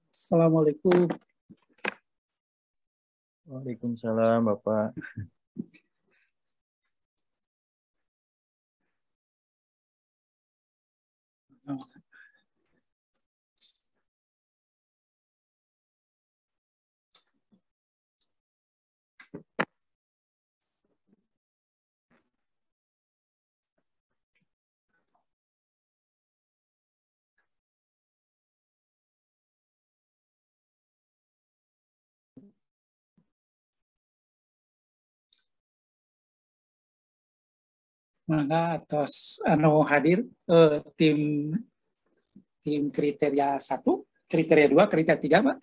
Assalamualaikum. Waalaikumsalam, Bapak. Mangga atas hadir tim kriteria 1, kriteria 2, kriteria 3, Pak.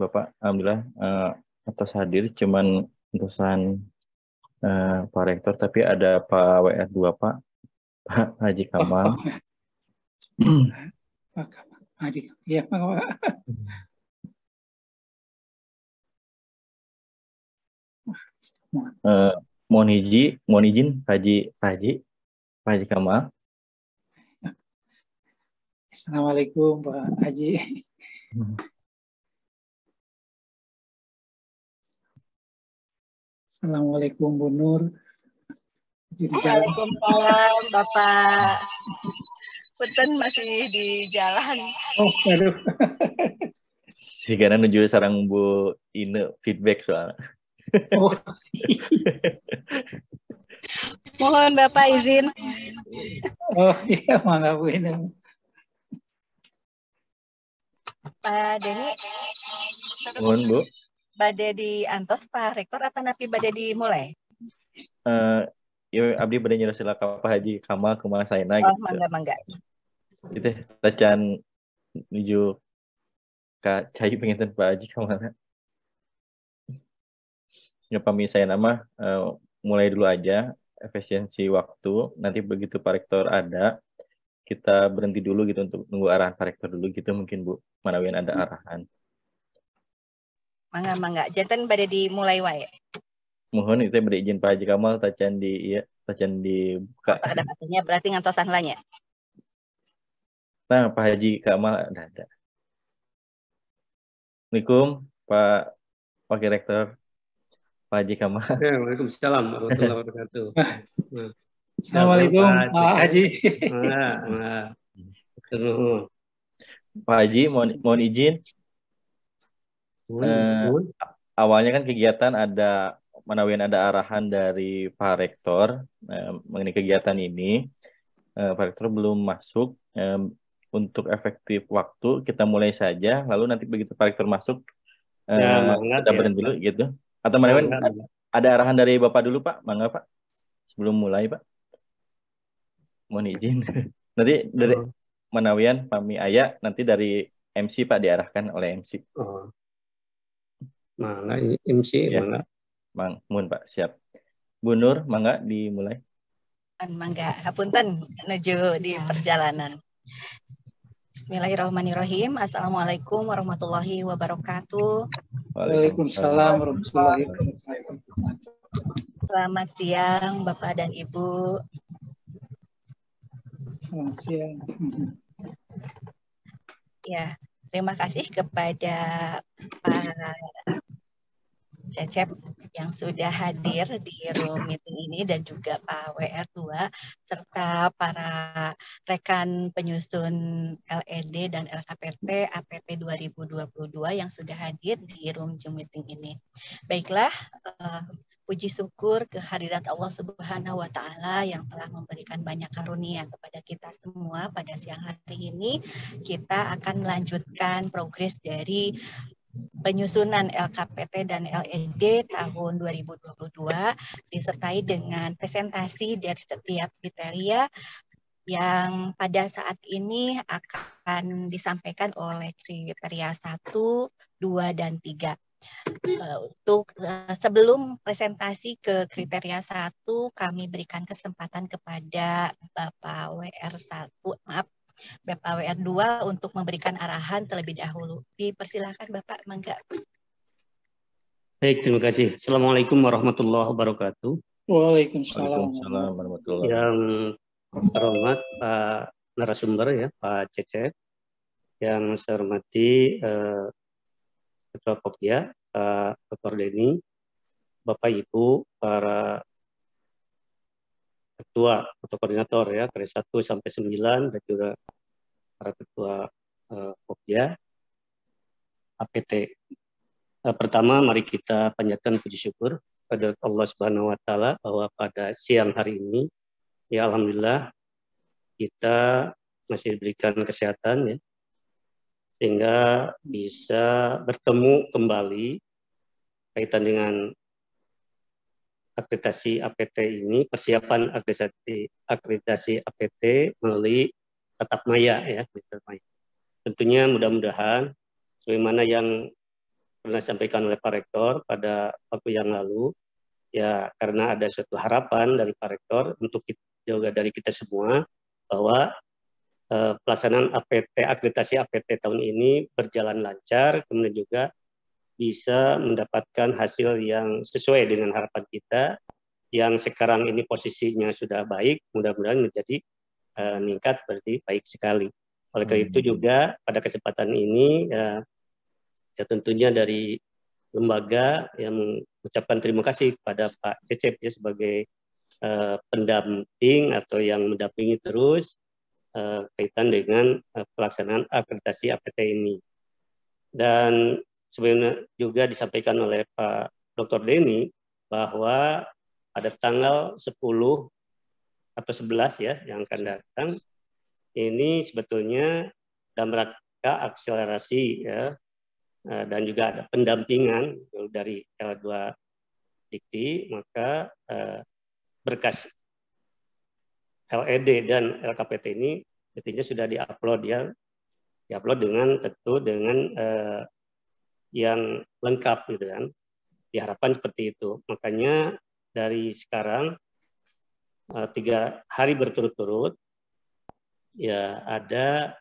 Bapak, alhamdulillah atas hadir, cuman utusan Pak Rektor, tapi ada Pak WR2, Pak Haji Kamal. Pak Haji, ya Pak. Mohon izin Pak Haji Kamal. Assalamualaikum Pak Haji. Assalamualaikum Bu Nur. Waalaikumsalam Bapak. Punten masih di jalan. Oh, aduh. Sekarang menuju sarang Bu Ine feedback soal. Oh. Mohon Bapak izin. Oh iya, mangga Bu Ine. Pak Denny. Mohon Bu. Bade di antos Pak Rektor atau napi bade dimulai? Ya abdi bade nyerah Pak Haji Kamal kumaha saena gitu. Mangga. Itu tacan menuju ka cai penginten Pak Haji Kamal. Ya pami saya nama mulai dulu aja efisiensi waktu. Nanti begitu Pak Rektor ada, kita berhenti dulu gitu untuk nunggu arahan Pak Rektor dulu gitu mungkin Bu. Manawian ada arahan. Mangga. Janten bade dimulai wae. Mohon itu beri izin Pak Haji Kamal tacan dibuka. Ada artinya berarti ngantosan lanya. Nah, Pak Haji Kamal ada. Assalamualaikum Pak Wakil Rektor Pak Haji Kamal. Waalaikumsalam warahmatullahi wabarakatuh. Assalamualaikum Pak Haji. Pak Haji mohon izin. Awalnya kan kegiatan ada manawian ada arahan dari Pak Rektor mengenai kegiatan ini. Pak Rektor belum masuk. Untuk efektif waktu kita mulai saja, lalu nanti begitu Pak Rektor masuk kita berhenti dulu gitu. Atau manawian ada arahan dari Bapak dulu Pak, mangga Pak sebelum mulai Pak. Mohon izin. Nanti dari manawian pami aya nanti dari MC Pak diarahkan oleh MC. Mangga MC ya. Mohon Pak, siap. Bu Nur, mangga dimulai. Mangga, hapunten menuju di perjalanan. Bismillahirrahmanirrahim. Assalamualaikum warahmatullahi wabarakatuh. Waalaikumsalam warahmatullahi wabarakatuh. Selamat siang Bapak dan Ibu. Selamat siang. Ya, terima kasih kepada Pak Cecep yang sudah hadir di room meeting ini dan juga Pak WR2 serta para rekan penyusun LED dan LKPT APP 2022 yang sudah hadir di room Zoom meeting ini. Baiklah, puji syukur kehadirat Allah Subhanahu wa Ta'ala yang telah memberikan banyak karunia kepada kita semua pada siang hari ini. Kita akan melanjutkan progres dari penyusunan LKPT dan LED tahun 2022 disertai dengan presentasi dari setiap kriteria yang pada saat ini akan disampaikan oleh kriteria 1, 2, dan 3. Untuk sebelum presentasi ke kriteria 1, kami berikan kesempatan kepada Bapak WR2 untuk memberikan arahan terlebih dahulu. Dipersilakan Bapak, mangga. Baik, terima kasih. Assalamualaikum warahmatullahi wabarakatuh. Waalaikumsalam. Waalaikumsalam warahmatullahi Yang terhormat Pak narasumber ya, Pak Cecep. Yang saya hormati Ketua Pokja, Pak Dr. Denny, Bapak Ibu, para ketua atau koordinator ya, dari 1 sampai 9, dan juga para ketua Pokja, APT. Pertama, mari kita panjatkan puji syukur pada Allah Subhanahu wa Ta'ala bahwa pada siang hari ini, ya alhamdulillah, kita masih diberikan kesehatan ya, sehingga bisa bertemu kembali kaitan dengan akreditasi APT ini, persiapan akreditasi APT melalui tatap maya ya. Tentunya mudah-mudahan sebagaimana yang pernah disampaikan oleh Pak Rektor pada waktu yang lalu, ya karena ada suatu harapan dari Pak Rektor untuk juga dari kita semua bahwa pelaksanaan akreditasi APT tahun ini berjalan lancar, kemudian juga bisa mendapatkan hasil yang sesuai dengan harapan kita, yang sekarang ini posisinya sudah baik, mudah-mudahan menjadi meningkat berarti baik sekali. Oleh karena itu juga pada kesempatan ini ya tentunya dari lembaga yang mengucapkan terima kasih kepada Pak Cecep ya sebagai pendamping atau yang mendampingi terus kaitan dengan pelaksanaan akreditasi APT ini. Dan sebenarnya juga disampaikan oleh Pak Dr. Denny bahwa pada tanggal 10 atau 11 ya yang akan datang ini sebetulnya dalam rangka akselerasi ya, dan juga ada pendampingan dari L2 Dikti, maka berkas LED dan LKPT ini tentunya sudah diupload ya, diupload dengan tentu dengan yang lengkap gitu kan, diharapkan seperti itu. Makanya dari sekarang 3 hari berturut-turut ya ada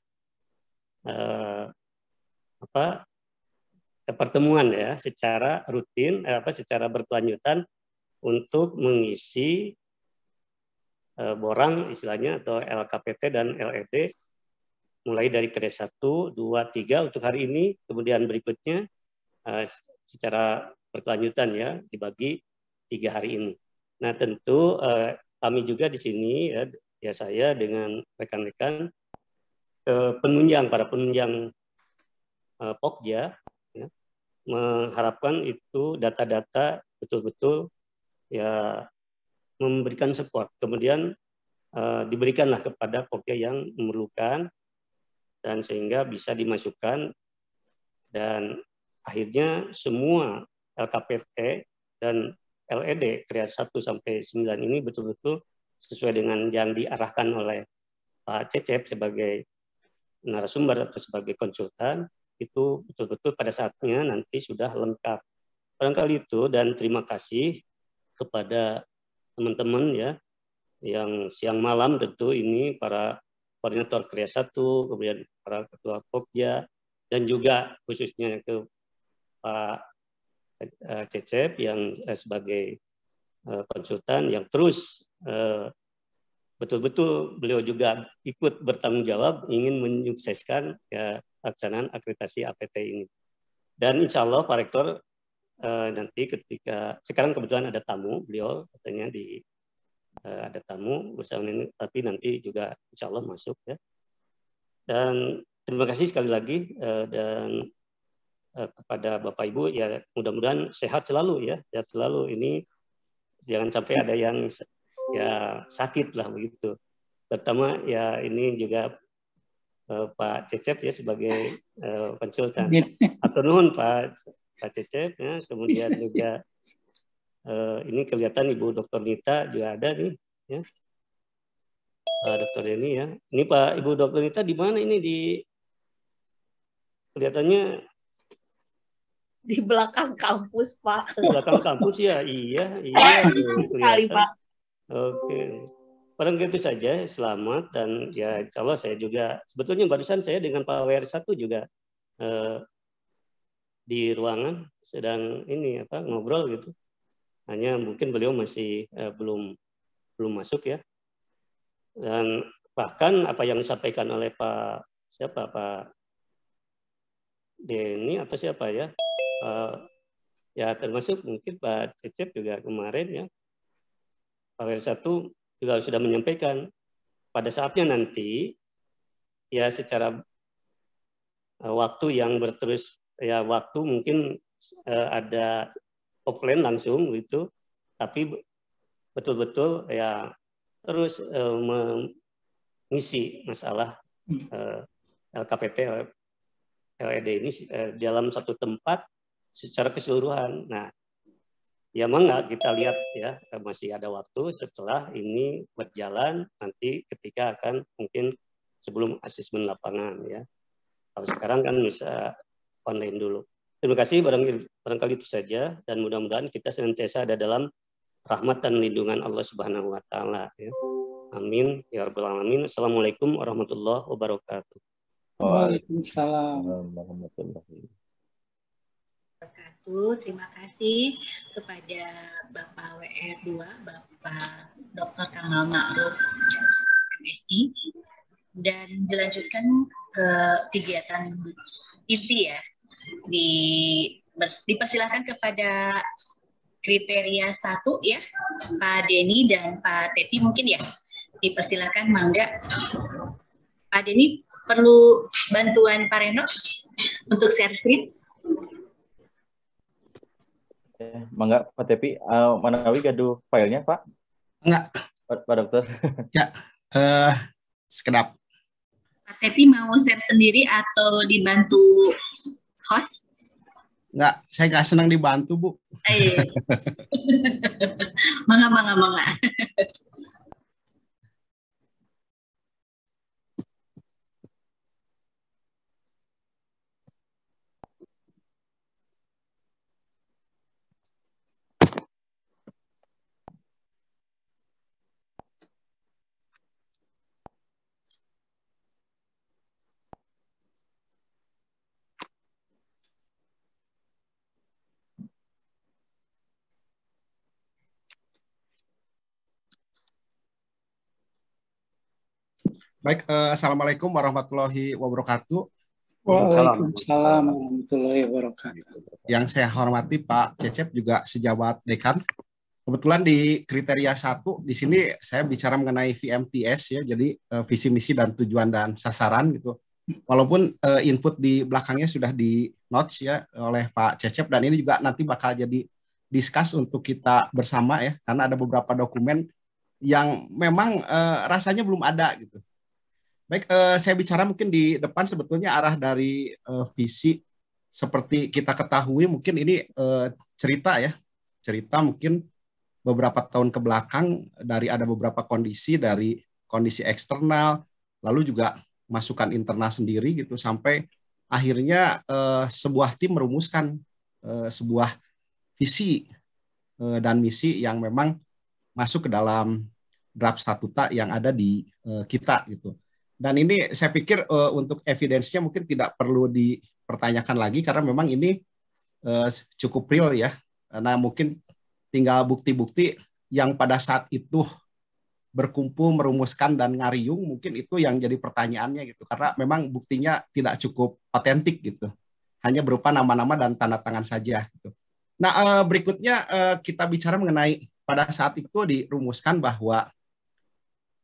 pertemuan ya secara rutin secara berkelanjutan untuk mengisi borang istilahnya atau LKPT dan LED mulai dari KRS 1, 2, 3 untuk hari ini, kemudian berikutnya secara berkelanjutan ya dibagi 3 hari ini. Nah tentu kami juga di sini ya saya dengan rekan-rekan para penunjang Pokja ya, mengharapkan itu data-data betul-betul ya memberikan support, kemudian diberikanlah kepada Pokja yang memerlukan dan sehingga bisa dimasukkan dan akhirnya semua LKPT dan LED KRS 1 sampai 9 ini betul-betul sesuai dengan yang diarahkan oleh Pak Cecep sebagai narasumber atau sebagai konsultan, itu betul-betul pada saatnya nanti sudah lengkap. Barangkali itu, dan terima kasih kepada teman-teman ya yang siang malam tentu ini para koordinator KRS 1, kemudian para ketua Pokja, dan juga khususnya ke Pak Cecep yang sebagai konsultan yang terus betul-betul beliau juga ikut bertanggung jawab ingin menyukseskan ya, pelaksanaan akreditasi APT ini. Dan insya Allah Pak Rektor nanti ketika sekarang kebetulan ada tamu beliau katanya ada tamu bersama ini, tapi nanti juga insya Allah masuk ya. Dan terima kasih sekali lagi dan kepada Bapak Ibu ya mudah-mudahan sehat selalu ya, sehat selalu ini jangan sampai ada yang ya sakit lah begitu. Pertama ya ini juga Pak Cecep ya sebagai konsultan. Atur nuhun Pak Cecep ya, kemudian juga ini kelihatan Ibu Dr. Nita juga ada nih ya. Dokter ini ya. Ini Pak Ibu Dr. Nita di mana ini kelihatannya di belakang kampus Pak. Di belakang kampus ya, iya sekali Pak. Oke. Barangkali itu saja, selamat dan ya insya Allah saya juga sebetulnya barusan saya dengan Pak WR1 juga di ruangan sedang ini ngobrol gitu. Hanya mungkin beliau masih belum masuk ya. Dan bahkan apa yang disampaikan oleh Pak Denny atau siapa ya, ya termasuk mungkin Pak Cecep juga kemarin ya, Pak WR1 juga sudah menyampaikan pada saatnya nanti ya secara waktu yang berterus ya, waktu mungkin ada offline langsung gitu, tapi betul-betul ya terus mengisi masalah LKPT LED ini dalam satu tempat secara keseluruhan. Nah, ya mangga kita lihat ya, masih ada waktu setelah ini berjalan nanti ketika akan mungkin sebelum asesmen lapangan ya. Kalau sekarang kan bisa online dulu. Terima kasih, barangkali itu saja, dan mudah-mudahan kita senantiasa ada dalam rahmat dan lindungan Allah Subhanahu wa taala ya. Amin ya rabbal alamin. Assalamualaikum warahmatullahi wabarakatuh. Waalaikumsalam warahmatullahi wabarakatuh. Terima kasih kepada Bapak WR2, Bapak Dr. Kamal Ma'ruf MSI, dan dilanjutkan ke kegiatan inti ya. Dipersilakan kepada kriteria 1 ya, Pak Denny dan Pak Tepi mungkin ya. Dipersilakan, mangga. Pak Denny perlu bantuan Pak Reno untuk share screen. Mangga Pak Tepi, Manawi gaduh filenya Pak? Enggak. Pak Dokter. Ya, sekedap. Pak Tepi mau share sendiri atau dibantu host? Enggak, saya nggak senang dibantu, Bu. Mangga. Baik, assalamualaikum warahmatullahi wabarakatuh. Waalaikumsalam warahmatullahi wabarakatuh. Yang saya hormati Pak Cecep juga sejawat dekan. Kebetulan di kriteria 1 di sini saya bicara mengenai VMTS ya, jadi visi misi dan tujuan dan sasaran gitu. Walaupun input di belakangnya sudah di notes ya oleh Pak Cecep, dan ini juga nanti bakal jadi discuss untuk kita bersama ya, karena ada beberapa dokumen yang memang rasanya belum ada gitu. Baik, saya bicara mungkin di depan sebetulnya arah dari visi seperti kita ketahui mungkin ini cerita ya, cerita mungkin beberapa tahun ke belakang dari ada beberapa kondisi, dari kondisi eksternal, lalu juga masukan internal sendiri gitu, sampai akhirnya sebuah tim merumuskan sebuah visi dan misi yang memang masuk ke dalam draft statuta yang ada di kita gitu. Dan ini saya pikir untuk evidence-nya mungkin tidak perlu dipertanyakan lagi karena memang ini cukup real ya. Nah mungkin tinggal bukti-bukti yang pada saat itu berkumpul, merumuskan dan ngariung, mungkin itu yang jadi pertanyaannya gitu. Karena memang buktinya tidak cukup otentik gitu. Hanya berupa nama-nama dan tanda tangan saja gitu. Nah berikutnya kita bicara mengenai pada saat itu dirumuskan bahwa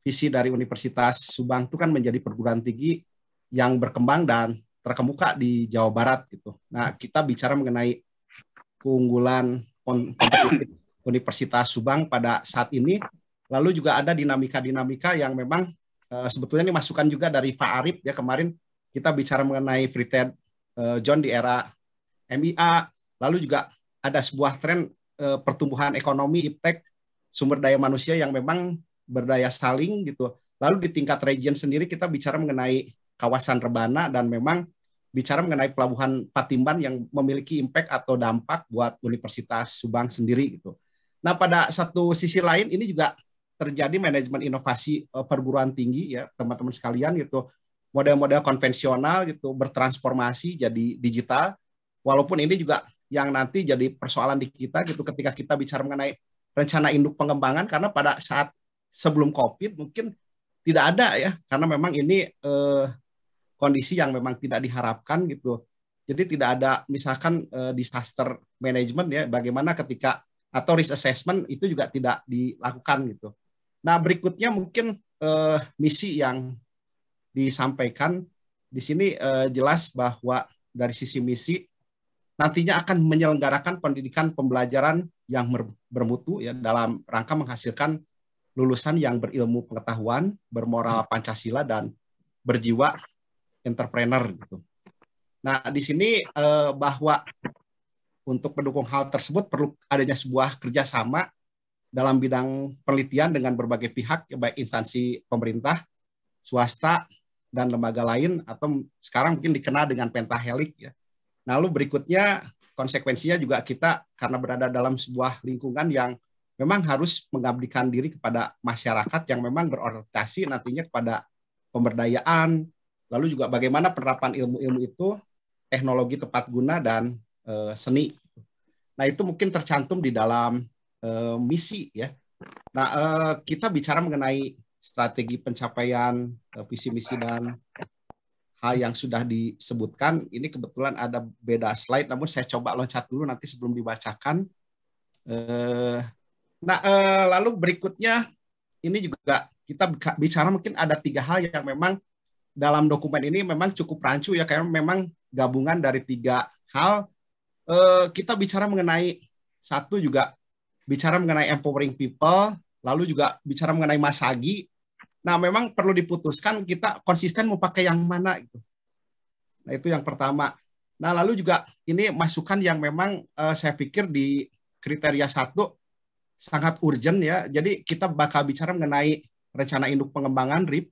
visi dari Universitas Subang itu kan menjadi perguruan tinggi yang berkembang dan terkemuka di Jawa Barat gitu. Nah, kita bicara mengenai keunggulan kompetitif Universitas Subang pada saat ini. Lalu juga ada dinamika-dinamika yang memang sebetulnya ini masukan juga dari Pak Arif ya, kemarin kita bicara mengenai free trade zone di era MIA. Lalu juga ada sebuah tren pertumbuhan ekonomi, iptek, sumber daya manusia yang memang berdaya saing gitu. Lalu di tingkat region sendiri kita bicara mengenai kawasan rebana dan memang bicara mengenai pelabuhan Patimban yang memiliki impact atau dampak buat Universitas Subang sendiri gitu. Nah pada satu sisi lain ini juga terjadi manajemen inovasi perguruan tinggi ya teman-teman sekalian gitu. Model-model konvensional gitu bertransformasi jadi digital. walaupun ini juga yang nanti jadi persoalan di kita gitu ketika kita bicara mengenai rencana induk pengembangan, karena pada saat sebelum COVID mungkin tidak ada ya, karena memang ini kondisi yang memang tidak diharapkan gitu. Jadi tidak ada misalkan disaster management ya, bagaimana ketika atau risk assessment itu juga tidak dilakukan gitu. Nah berikutnya mungkin misi yang disampaikan di sini jelas bahwa dari sisi misi nantinya akan menyelenggarakan pendidikan pembelajaran yang bermutu ya dalam rangka menghasilkan lulusan yang berilmu pengetahuan, bermoral Pancasila dan berjiwa entrepreneur gitu. Nah, di sini bahwa untuk mendukung hal tersebut perlu adanya sebuah kerjasama dalam bidang penelitian dengan berbagai pihak, ya, baik instansi pemerintah, swasta, dan lembaga lain, atau sekarang mungkin dikenal dengan pentahelik ya. Lalu berikutnya konsekuensinya juga kita karena berada dalam sebuah lingkungan yang memang harus mengabdikan diri kepada masyarakat yang memang berorientasi nantinya kepada pemberdayaan, lalu juga bagaimana penerapan ilmu-ilmu itu, teknologi tepat guna, dan seni. Nah itu mungkin tercantum di dalam misi ya. Nah kita bicara mengenai strategi pencapaian visi misi dan hal yang sudah disebutkan. Ini kebetulan ada beda slide, namun saya coba loncat dulu nanti sebelum dibacakan. Nah lalu berikutnya ini juga kita bicara mungkin ada 3 hal yang memang dalam dokumen ini memang cukup rancu ya, karena memang gabungan dari 3 hal. Kita bicara mengenai satu juga bicara mengenai empowering people, lalu juga bicara mengenai Masagi. Nah, memang perlu diputuskan kita konsisten mau pakai yang mana gitu. Nah, itu yang pertama. Nah, lalu juga ini masukan yang memang saya pikir di kriteria 1 sangat urgent ya. Jadi kita bakal bicara mengenai rencana induk pengembangan RIP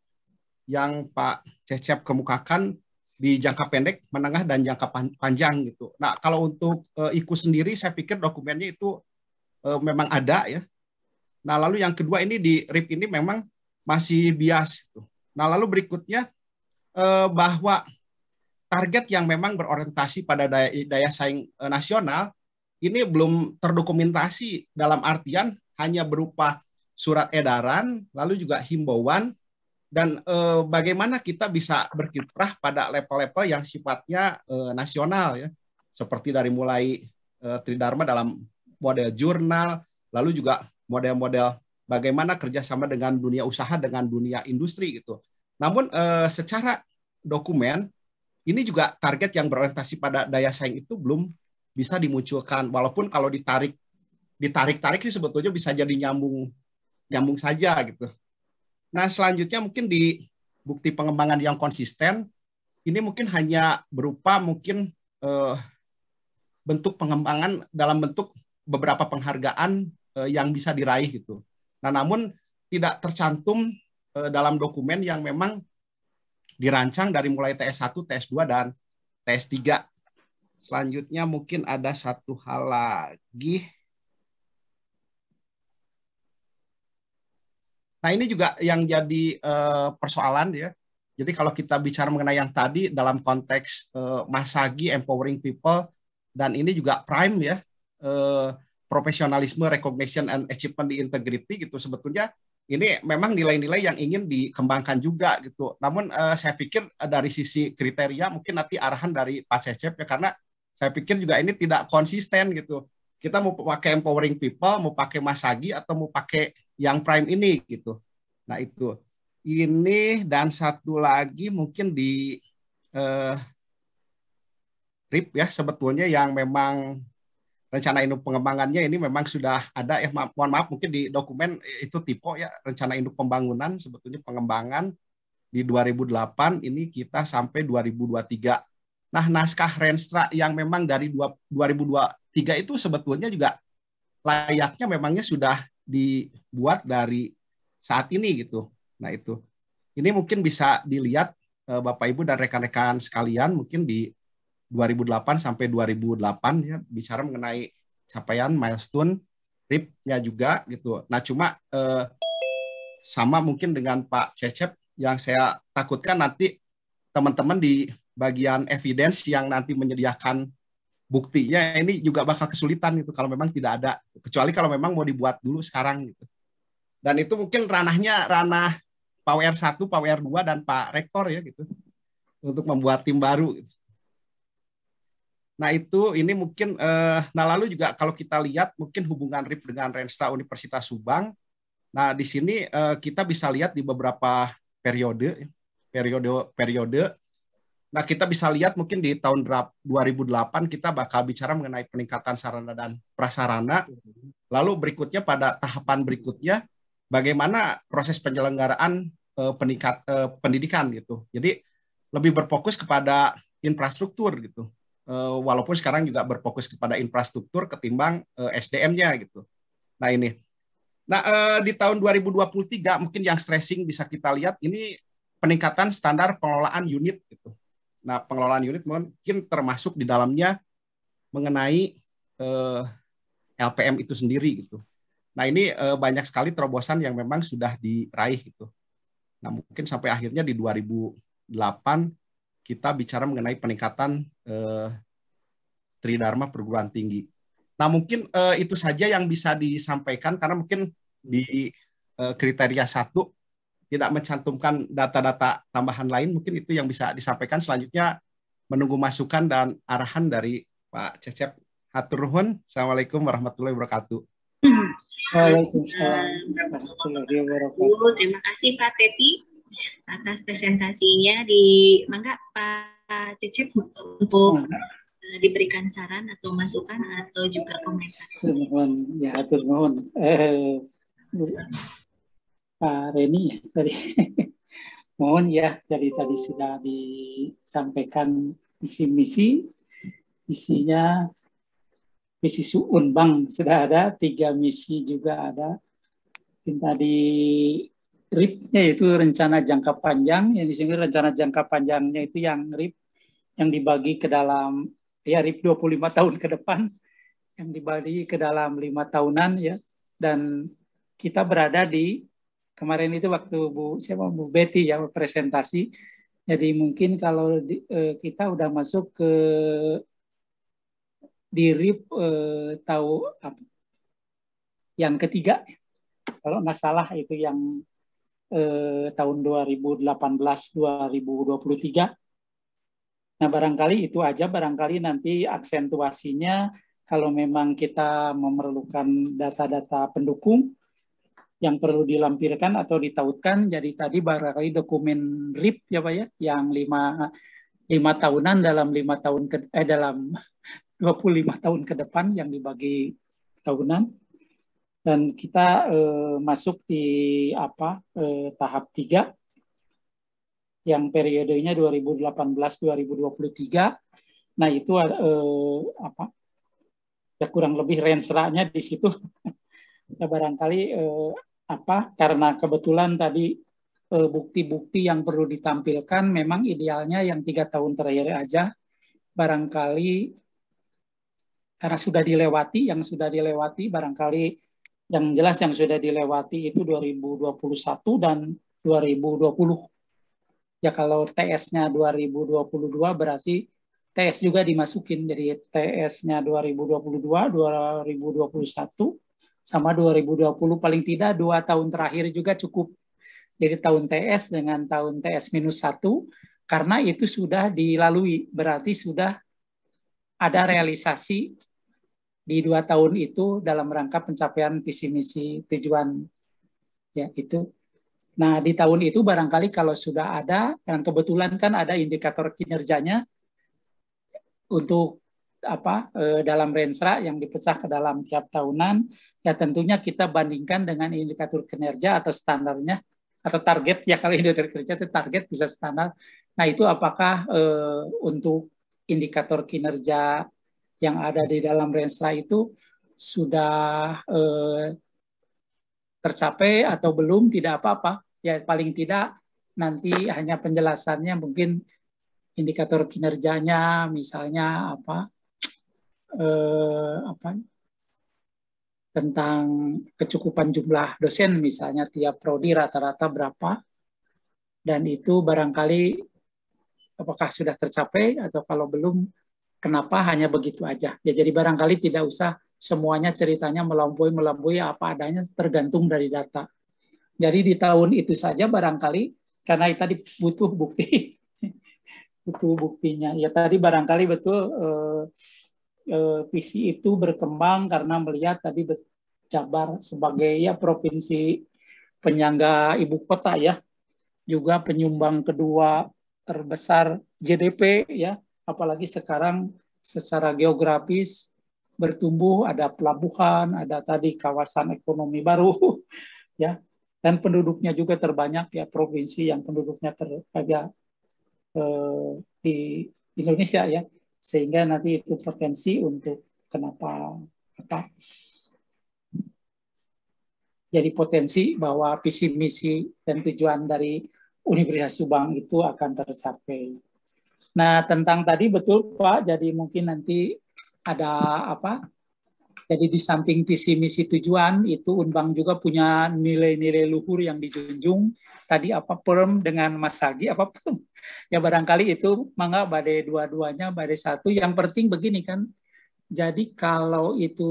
yang Pak Cecep kemukakan di jangka pendek, menengah, dan jangka panjang gitu. Nah, kalau untuk IKU sendiri saya pikir dokumennya itu memang ada ya. Nah, lalu yang kedua ini di RIP ini memang masih bias gitu. Nah, lalu berikutnya bahwa target yang memang berorientasi pada daya saing nasional ini belum terdokumentasi dalam artian hanya berupa surat edaran, lalu juga himbauan, dan bagaimana kita bisa berkiprah pada level-level yang sifatnya nasional ya, seperti dari mulai Tridharma dalam model jurnal, lalu juga model-model bagaimana kerjasama dengan dunia usaha, dengan dunia industri gitu. Namun secara dokumen ini juga target yang berorientasi pada daya saing itu belum bisa dimunculkan. Walaupun kalau ditarik sih sebetulnya bisa jadi nyambung saja gitu. Nah selanjutnya mungkin di bukti pengembangan yang konsisten ini mungkin hanya berupa mungkin bentuk pengembangan dalam bentuk beberapa penghargaan yang bisa diraih gitu. Nah, namun tidak tercantum dalam dokumen yang memang dirancang dari mulai TS1, TS2, dan TS3. Selanjutnya mungkin ada satu hal lagi. Nah, ini juga yang jadi persoalan ya. Jadi kalau kita bicara mengenai yang tadi dalam konteks Masagi, empowering people, dan ini juga prime ya, profesionalisme, recognition, and achievement di integrity gitu, sebetulnya ini memang nilai-nilai yang ingin dikembangkan juga gitu. Namun saya pikir dari sisi kriteria mungkin nanti arahan dari Pak Cecep ya, karena saya pikir juga ini tidak konsisten gitu. Kita mau pakai empowering people, mau pakai Masagi, atau mau pakai yang prime ini gitu. Nah itu. Ini dan satu lagi mungkin di RIP ya, sebetulnya yang memang rencana induk pengembangannya ini memang sudah ada ya, mohon maaf mungkin di dokumen itu tipe ya, rencana induk pembangunan sebetulnya pengembangan di 2008 ini kita sampai 2023. Nah, naskah Renstra yang memang dari 2023 itu sebetulnya juga layaknya memangnya sudah dibuat dari saat ini gitu. Nah, itu. Ini mungkin bisa dilihat Bapak Ibu dan rekan-rekan sekalian mungkin di 2008 sampai 2008 ya, bicara mengenai capaian milestone RIP-nya juga gitu. Nah cuma sama mungkin dengan Pak Cecep, yang saya takutkan nanti teman-teman di bagian evidence yang nanti menyediakan buktinya ini juga bakal kesulitan gitu kalau memang tidak ada, kecuali kalau memang mau dibuat dulu sekarang gitu. Dan itu mungkin ranah Pak WR 1, Pak WR 2 dan Pak Rektor ya gitu untuk membuat tim baru gitu. Nah itu ini mungkin nah lalu juga kalau kita lihat mungkin hubungan RIP dengan Renstra Universitas Subang. Nah di sini kita bisa lihat di beberapa periode. Nah, kita bisa lihat mungkin di tahun 2008 kita bakal bicara mengenai peningkatan sarana dan prasarana. Lalu berikutnya pada tahapan berikutnya bagaimana proses penyelenggaraan pendidikan gitu. Jadi lebih berfokus kepada infrastruktur gitu. Walaupun sekarang juga berfokus kepada infrastruktur ketimbang SDM-nya gitu. Nah, ini. Nah, di tahun 2023 mungkin yang stressing bisa kita lihat ini peningkatan standar pengelolaan unit gitu. Nah, pengelolaan unit mungkin termasuk di dalamnya mengenai LPM itu sendiri gitu. Nah, ini banyak sekali terobosan yang memang sudah diraih gitu. Nah, mungkin sampai akhirnya di 2008 kita bicara mengenai peningkatan Tridharma perguruan tinggi. Nah, mungkin itu saja yang bisa disampaikan karena mungkin di kriteria 1 tidak mencantumkan data-data tambahan lain, mungkin itu yang bisa disampaikan. Selanjutnya menunggu masukan dan arahan dari Pak Cecep. Hatur nuhun. Assalamualaikum warahmatullahi wabarakatuh. Waalaikumsalam warahmatullahi wabarakatuh. Terima kasih Pak Tepi atas presentasinya. Mangga Pak Cecep untuk diberikan saran atau masukan atau juga komentar. Nuhun, ya hatur nuhun. Pak Reni, sorry. Mohon ya, jadi tadi sudah disampaikan visi-misi, isinya misi Unbang sudah ada, 3 misi juga ada. Yang tadi RIP-nya itu rencana jangka panjang, yang di sini rencana jangka panjangnya itu yang RIP yang dibagi ke dalam ya RIP 25 tahun ke depan, yang dibagi ke dalam 5 tahunan ya, dan kita berada di kemarin itu waktu Bu Betty ya presentasi. Jadi mungkin kalau kita udah masuk ke di RIP tahu apa, yang ketiga kalau nggak salah itu yang tahun 2018-2023. Nah barangkali itu aja, barangkali nanti aksentuasinya kalau memang kita memerlukan data-data pendukung yang perlu dilampirkan atau ditautkan. Jadi tadi barangkali dokumen RIP ya Pak ya, yang 5 tahunan dalam 5 tahun dalam 25 tahun ke depan yang dibagi tahunan. Dan kita masuk di tahap 3 yang periodenya 2018-2023. Nah itu ya kurang lebih range-nya di situ. Ya barangkali karena kebetulan tadi bukti-bukti yang perlu ditampilkan memang idealnya yang 3 tahun terakhir aja. Barangkali karena sudah dilewati, barangkali yang jelas yang sudah dilewati itu 2021 dan 2020. Ya kalau TS-nya 2022 berarti TS juga dimasukin. Jadi TS-nya 2022, 2021, sama 2020 paling tidak 2 tahun terakhir juga cukup. Jadi tahun TS dengan tahun TS-1 karena itu sudah dilalui, berarti sudah ada realisasi di 2 tahun itu dalam rangka pencapaian visi misi tujuan ya itu. Nah di tahun itu barangkali kalau sudah ada, yang kebetulan kan ada indikator kinerjanya untuk dalam Renstra yang dipecah ke dalam tiap tahunan, ya tentunya kita bandingkan dengan indikator kinerja atau standarnya atau target ya, kalau indikator kinerja itu target bisa standar. Nah itu apakah untuk indikator kinerja yang ada di dalam Renstra itu sudah tercapai atau belum, tidak apa-apa ya, paling tidak nanti hanya penjelasannya mungkin indikator kinerjanya misalnya tentang kecukupan jumlah dosen misalnya tiap prodi rata-rata berapa, dan itu barangkali apakah sudah tercapai atau kalau belum kenapa hanya begitu aja. Ya, jadi barangkali tidak usah semuanya ceritanya melampaui apa adanya, tergantung dari data. Jadi di tahun itu saja barangkali, karena tadi butuh bukti, butuh buktinya. Ya tadi barangkali betul visi itu berkembang karena melihat tadi Jabar sebagai ya provinsi penyangga ibu kota ya, juga penyumbang kedua terbesar GDP ya, apalagi sekarang secara geografis bertumbuh, ada pelabuhan, ada tadi kawasan ekonomi baru ya, dan penduduknya juga terbanyak ya, provinsi yang penduduknya terbanyak di Indonesia ya, sehingga nanti itu potensi untuk kenapa apa jadi potensi bahwa visi misi dan tujuan dari Universitas Subang itu akan tercapai. Nah, tentang tadi betul Pak, jadi mungkin nanti ada apa? Jadi di samping visi misi tujuan itu Unbang juga punya nilai-nilai luhur yang dijunjung. Tadi apa PERM dengan Mas Sagi apa PERM? Ya barangkali itu mangga badai dua-duanya, badai satu. Yang penting begini kan. Jadi kalau itu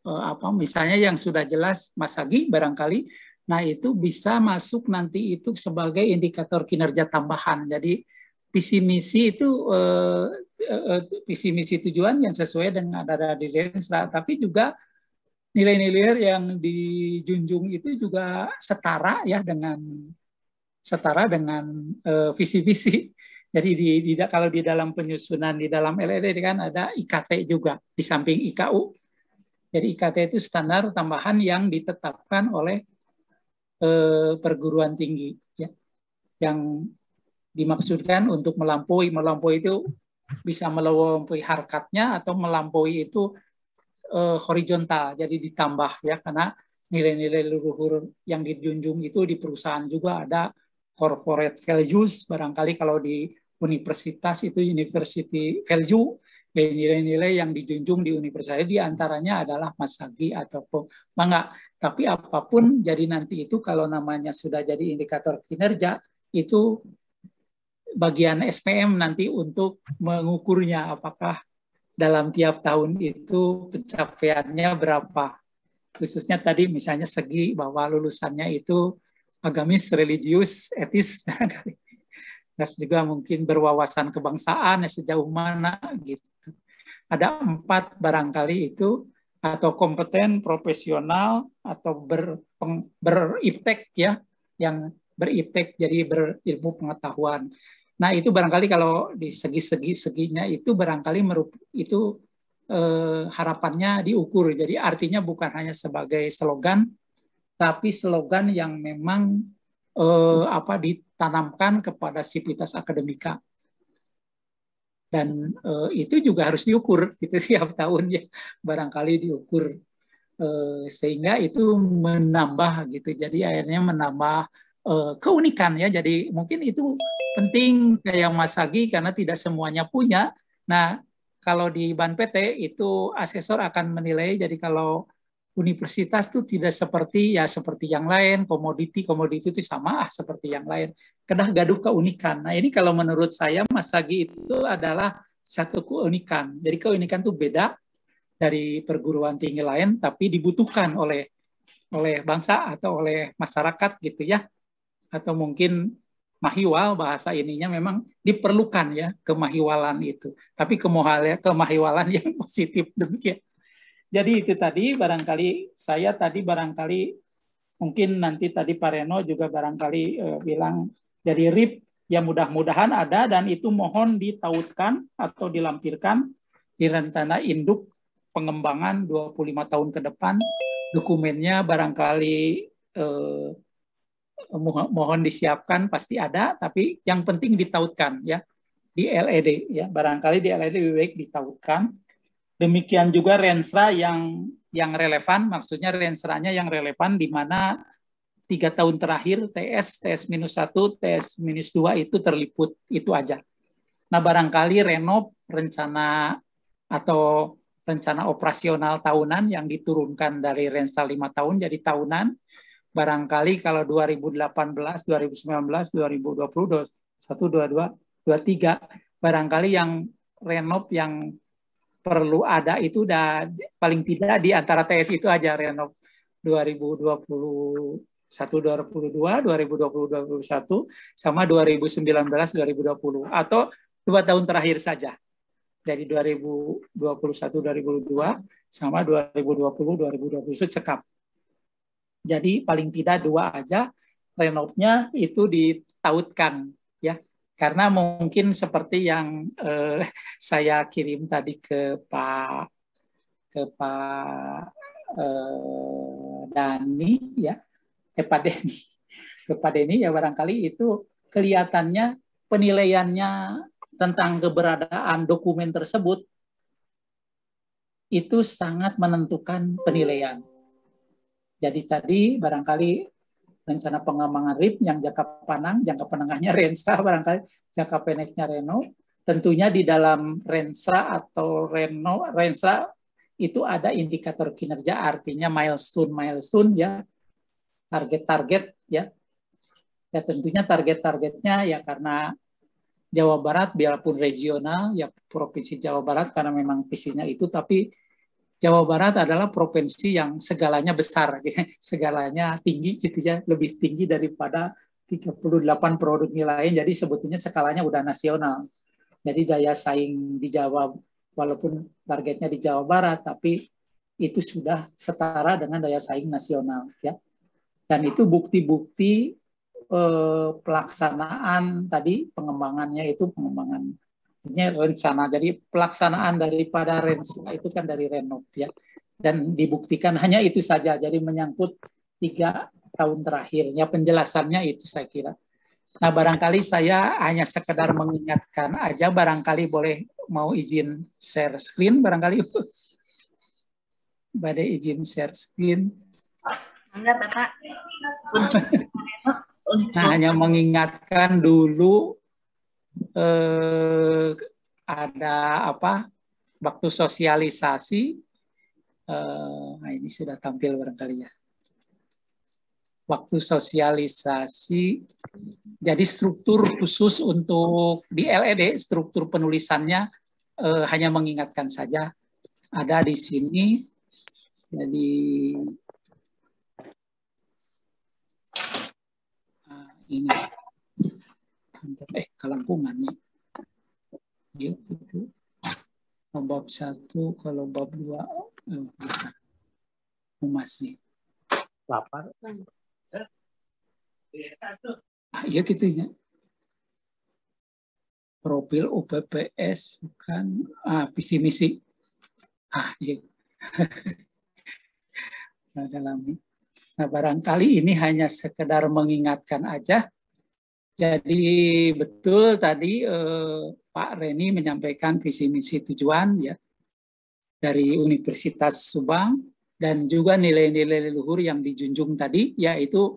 apa misalnya yang sudah jelas Mas Sagi barangkali, nah itu bisa masuk nanti itu sebagai indikator kinerja tambahan. Jadi visi misi itu visi misi tujuan yang sesuai dengan ada di Renstra, tapi juga nilai-nilai yang dijunjung itu juga setara ya dengan visi-visi. Jadi kalau di dalam penyusunan di dalam LED kan ada IKT juga di samping IKU. Jadi IKT itu standar tambahan yang ditetapkan oleh perguruan tinggi ya, yang dimaksudkan untuk melampaui itu bisa melampaui harkatnya atau melampaui itu horizontal, jadi ditambah ya, karena nilai-nilai luhur yang dijunjung itu di perusahaan juga ada corporate values, barangkali kalau di universitas itu university value, ya nilai-nilai yang dijunjung di universitas di antaranya adalah Mas Sagi ataupun mangga. Tapi apapun jadi nanti itu kalau namanya sudah jadi indikator kinerja itu bagian SPM nanti untuk mengukurnya apakah dalam tiap tahun itu pencapaiannya berapa. Khususnya tadi misalnya segi bahwa lulusannya itu agamis, religius, etis, dan juga mungkin berwawasan kebangsaan ya sejauh mana gitu. Ada 4 barangkali itu, atau kompeten, profesional, atau beriptek ya, yang beriptek jadi berilmu pengetahuan. Nah itu barangkali kalau di segi-seginya itu barangkali itu harapannya diukur. Jadi artinya bukan hanya sebagai slogan, tapi slogan yang memang ditanamkan kepada sivitas akademika. Dan itu juga harus diukur gitu tiap tahun ya, barangkali diukur sehingga itu menambah gitu. Jadi akhirnya menambah keunikan ya. Jadi mungkin itu penting kayak Mas Sagi karena tidak semuanya punya. Nah, kalau di Ban PT itu asesor akan menilai, jadi kalau universitas itu tidak seperti yang lain, komoditi itu sama seperti yang lain. Kedah gaduh keunikan. Nah, ini kalau menurut saya Mas Sagi itu adalah satu keunikan. Jadi keunikan itu beda dari perguruan tinggi lain, tapi dibutuhkan oleh bangsa atau oleh masyarakat gitu ya. Atau mungkin mahiwal, bahasa ininya memang diperlukan ya kemahiwalan itu. Tapi kemahiwalan yang positif demikian. Jadi itu tadi barangkali saya mungkin nanti tadi Pak Reno juga barangkali bilang dari RIP ya mudah-mudahan ada, dan itu mohon ditautkan atau dilampirkan di rencana induk pengembangan 25 tahun ke depan. Dokumennya barangkali mohon disiapkan, pasti ada, tapi yang penting ditautkan ya di LED ya, barangkali di LED lebih baik ditautkan. Demikian juga Renstra yang relevan, maksudnya Renstranya yang relevan di mana 3 tahun terakhir TS-1, TS-2 itu terliput, itu aja. Nah barangkali renov rencana operasional tahunan yang diturunkan dari Renstra 5 tahun jadi tahunan, barangkali kalau 2018, 2019, 2020, 2021, 2022, 2023, barangkali yang renov yang perlu ada itu udah paling tidak di antara TS itu aja, renov 2021 2022, 2020 2021 sama 2019 2020 atau 2 tahun terakhir saja. Dari 2021 2022 sama 2020 2021 cekap. Jadi paling tidak 2 aja renovnya itu ditautkan ya. Karena mungkin seperti yang saya kirim tadi ke Pak Dani ya, Pak Deni ya, barangkali itu kelihatannya penilaiannya tentang keberadaan dokumen tersebut itu sangat menentukan penilaian. Jadi tadi barangkali rencana pengembangan RIP yang jangka panjang, jangka menengahnya Renstra, barangkali jangka pendeknya Reno. Tentunya di dalam Renstra atau Renstra itu ada indikator kinerja, artinya milestone ya, target-target ya. Ya tentunya target-targetnya ya karena Jawa Barat biarpun regional ya provinsi Jawa Barat karena memang visinya itu, tapi Jawa Barat adalah provinsi yang segalanya besar, segalanya tinggi gitu ya, lebih tinggi daripada 38 produk lain. Jadi sebetulnya skalanya udah nasional. Jadi daya saing di Jawa, walaupun targetnya di Jawa Barat, tapi itu sudah setara dengan daya saing nasional ya. Dan itu bukti-bukti pelaksanaan tadi pengembangannya itu pengembangan rencana. Jadi pelaksanaan daripada Renstra itu kan dari Renov ya. Dan dibuktikan hanya itu saja. Jadi menyangkut 3 tahun terakhir. Ya penjelasannya itu saya kira. Nah barangkali saya hanya sekedar mengingatkan aja, barangkali boleh mau izin share screen barangkali. Badai izin share screen. Enggak Bapak. Nah hanya mengingatkan dulu ada apa waktu sosialisasi, nah ini sudah tampil barangkali ya, waktu sosialisasi. Jadi struktur khusus untuk di LED, struktur penulisannya hanya mengingatkan saja ada di sini. Jadi ini kelampungan nih. Gitu. Bab 1, kalau bab 2 humas nih. Lapar. Iya gitu ya. Profil UPPS bukan visi misi. Iya. Nah, barangkali ini hanya sekedar mengingatkan aja. Jadi betul tadi Pak Reni menyampaikan visi misi tujuan ya dari Universitas Subang dan juga nilai-nilai luhur yang dijunjung tadi yaitu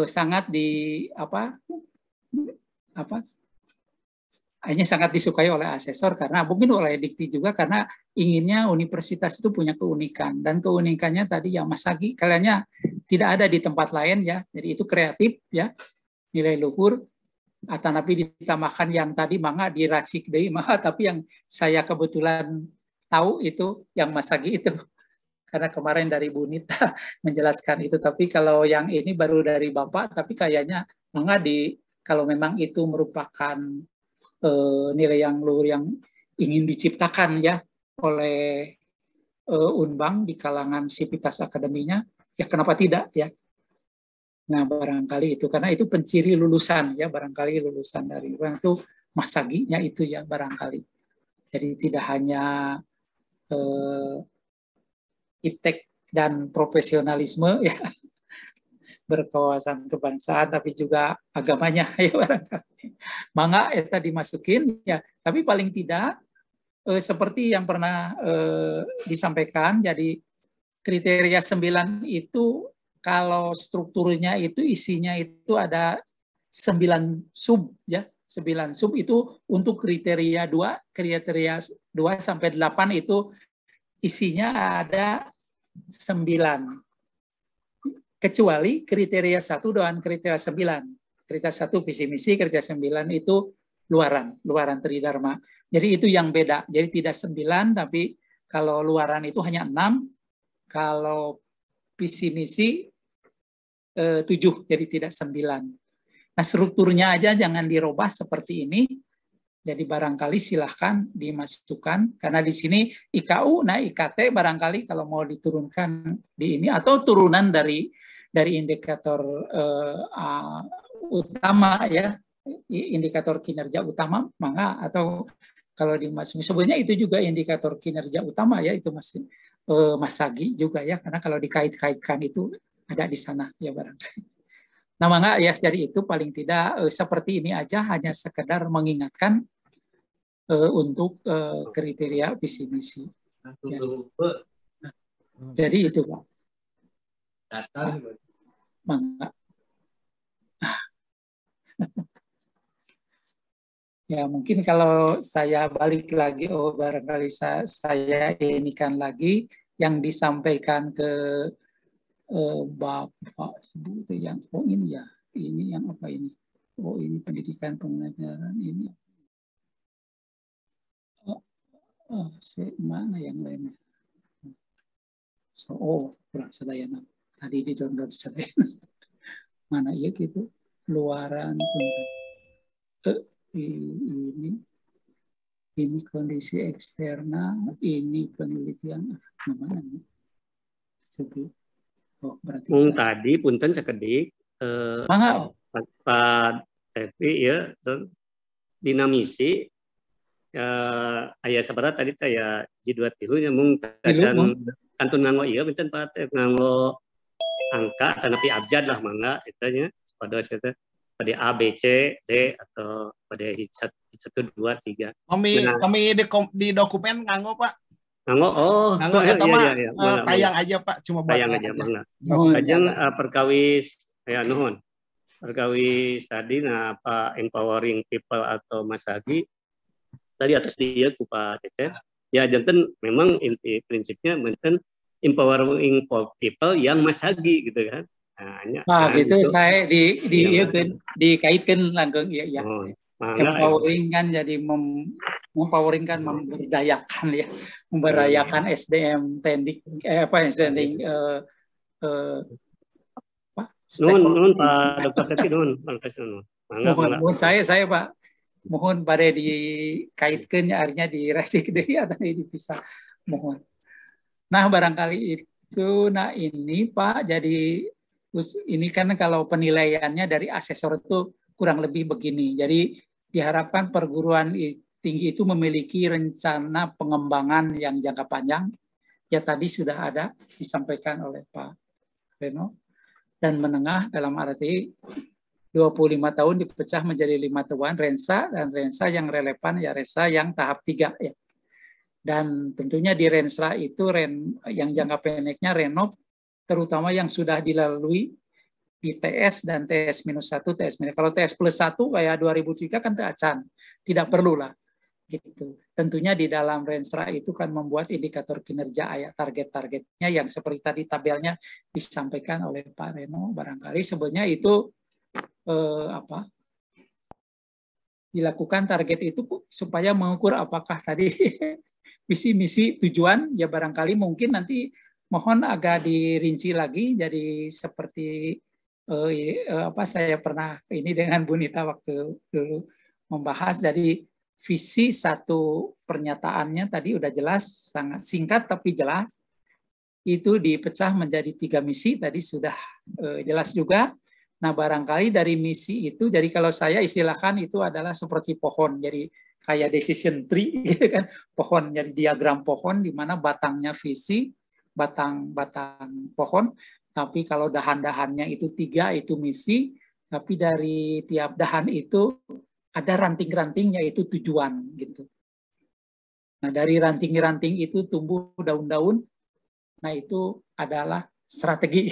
sangat hanya sangat disukai oleh asesor karena mungkin oleh Dikti juga karena inginnya universitas itu punya keunikan dan keunikannya tadi yang Mas Agi kayaknya tidak ada di tempat lain ya, jadi itu kreatif ya. Nilai luhur atau napi ditambahkan yang tadi mangga diracik deui mah, tapi yang saya kebetulan tahu itu yang Mas Agi itu karena kemarin dari Bu Nita menjelaskan itu, tapi kalau yang ini baru dari Bapak, tapi kayaknya mangga kalau memang itu merupakan nilai yang luhur yang ingin diciptakan ya oleh Unbang di kalangan sivitas akademinya, ya kenapa tidak ya. Nah barangkali itu karena itu penciri lulusan ya, barangkali lulusan dari orang itu Mas Saginya itu ya barangkali. Jadi tidak hanya iptek dan profesionalisme ya, berkewawasan kebangsaan tapi juga agamanya ya barangkali. Mangga eta dimasukin ya, tapi paling tidak seperti yang pernah disampaikan, jadi kriteria 9 itu kalau strukturnya itu isinya itu ada 9 sub ya, 9 sub itu untuk kriteria 2 sampai 8 itu isinya ada 9. Kecuali kriteria 1 dan kriteria 9. Kriteria 1 visi misi, kriteria 9 itu luaran Tridharma. Jadi itu yang beda. Jadi tidak 9, tapi kalau luaran itu hanya 6, kalau visi misi 7, jadi tidak 9. Nah, strukturnya aja jangan dirubah seperti ini. Jadi barangkali silahkan dimasukkan, karena di sini IKU, nah IKT barangkali kalau mau diturunkan di ini, atau turunan dari indikator utama ya, indikator kinerja utama, maka atau kalau dimasukin, sebenarnya itu juga indikator kinerja utama ya, itu masih Mas Sagi juga ya, karena kalau dikait-kaitkan itu ada di sana ya barangkali. Nah, maka ya jadi itu paling tidak seperti ini aja, hanya sekedar mengingatkan untuk kriteria visi misi. Ya. Jadi itu Pak. Maka. Ya mungkin kalau saya balik lagi, barangkali saya inikan lagi yang disampaikan ke Bapak Ibu itu yang ini ya, ini yang apa ini? Ini pendidikan pengajaran ini. Mana yang lainnya? Kurang sadayana. Tadi di download sadayana. Mana ya gitu? Luaran ini kondisi eksternal, ini penelitian mana nih? Berarti tadi punten sekedik Pak Tevi ya dinamisi ayah sabarat tadi saya J2 tilu nyamung kantun nganggo iya punten Pak nganggo angka tanapi abjad lah mangga itanya pada saya pada A, B, C, D, atau pada hit 1, 2, 3. Kami di dokumen nganggo Pak. Nganggo, nganggo iya. Tayang aja Pak, cuma tayang aja. Kajang perkawis, ya nuhun. Perkawis tadi, apa empowering people atau Mas Sagi, tadi atas dia ku Pak Cecep. Ya jantan memang inti prinsipnya menten empowering people yang Mas Sagi gitu kan. Gitu saya dikaitkan langgeng ya. Empowering kan jadi empowering kan memberdayakan ya, memberdayakan SDM tendik standing nun Pak Dr. Tevi nun. Mohon saya Pak mohon pada dikaitkan artinya dirasik deh atau dipisah mohon. Nah barangkali itu ini Pak jadi ini kan kalau penilaiannya dari asesor itu kurang lebih begini. Jadi diharapkan perguruan tinggi itu memiliki rencana pengembangan yang jangka panjang. Ya tadi sudah ada disampaikan oleh Pak Reno. Dan menengah dalam arti 25 tahun dipecah menjadi 5 tahun Rensa, dan Rensa yang relevan ya Rensa yang tahap 3 ya. Dan tentunya di Rensa itu yang jangka pendeknya renov, terutama yang sudah dilalui di TS dan TS-1, TS-. Kalau TS+1 kayak 2003 kan tidak perlu lah. Gitu. Tentunya di dalam Rensra itu kan membuat indikator kinerja target-targetnya yang seperti tadi tabelnya disampaikan oleh Pak Reno. Barangkali sebenarnya itu dilakukan target itu supaya mengukur apakah tadi visi misi tujuan ya barangkali mungkin nanti mohon agak dirinci lagi jadi seperti saya pernah ini dengan Bu Nita waktu dulu membahas jadi visi satu pernyataannya tadi udah jelas sangat singkat tapi jelas itu dipecah menjadi 3 misi tadi sudah jelas juga. Nah barangkali dari misi itu jadi kalau saya istilahkan itu adalah seperti pohon jadi kayak decision tree gitu kan pohon jadi diagram pohon di mana batangnya visi batang pohon, tapi kalau dahan-dahannya itu 3 itu misi, tapi dari tiap dahan itu ada ranting-rantingnya itu tujuan gitu. Nah dari ranting-ranting itu tumbuh daun-daun, nah itu adalah strategi.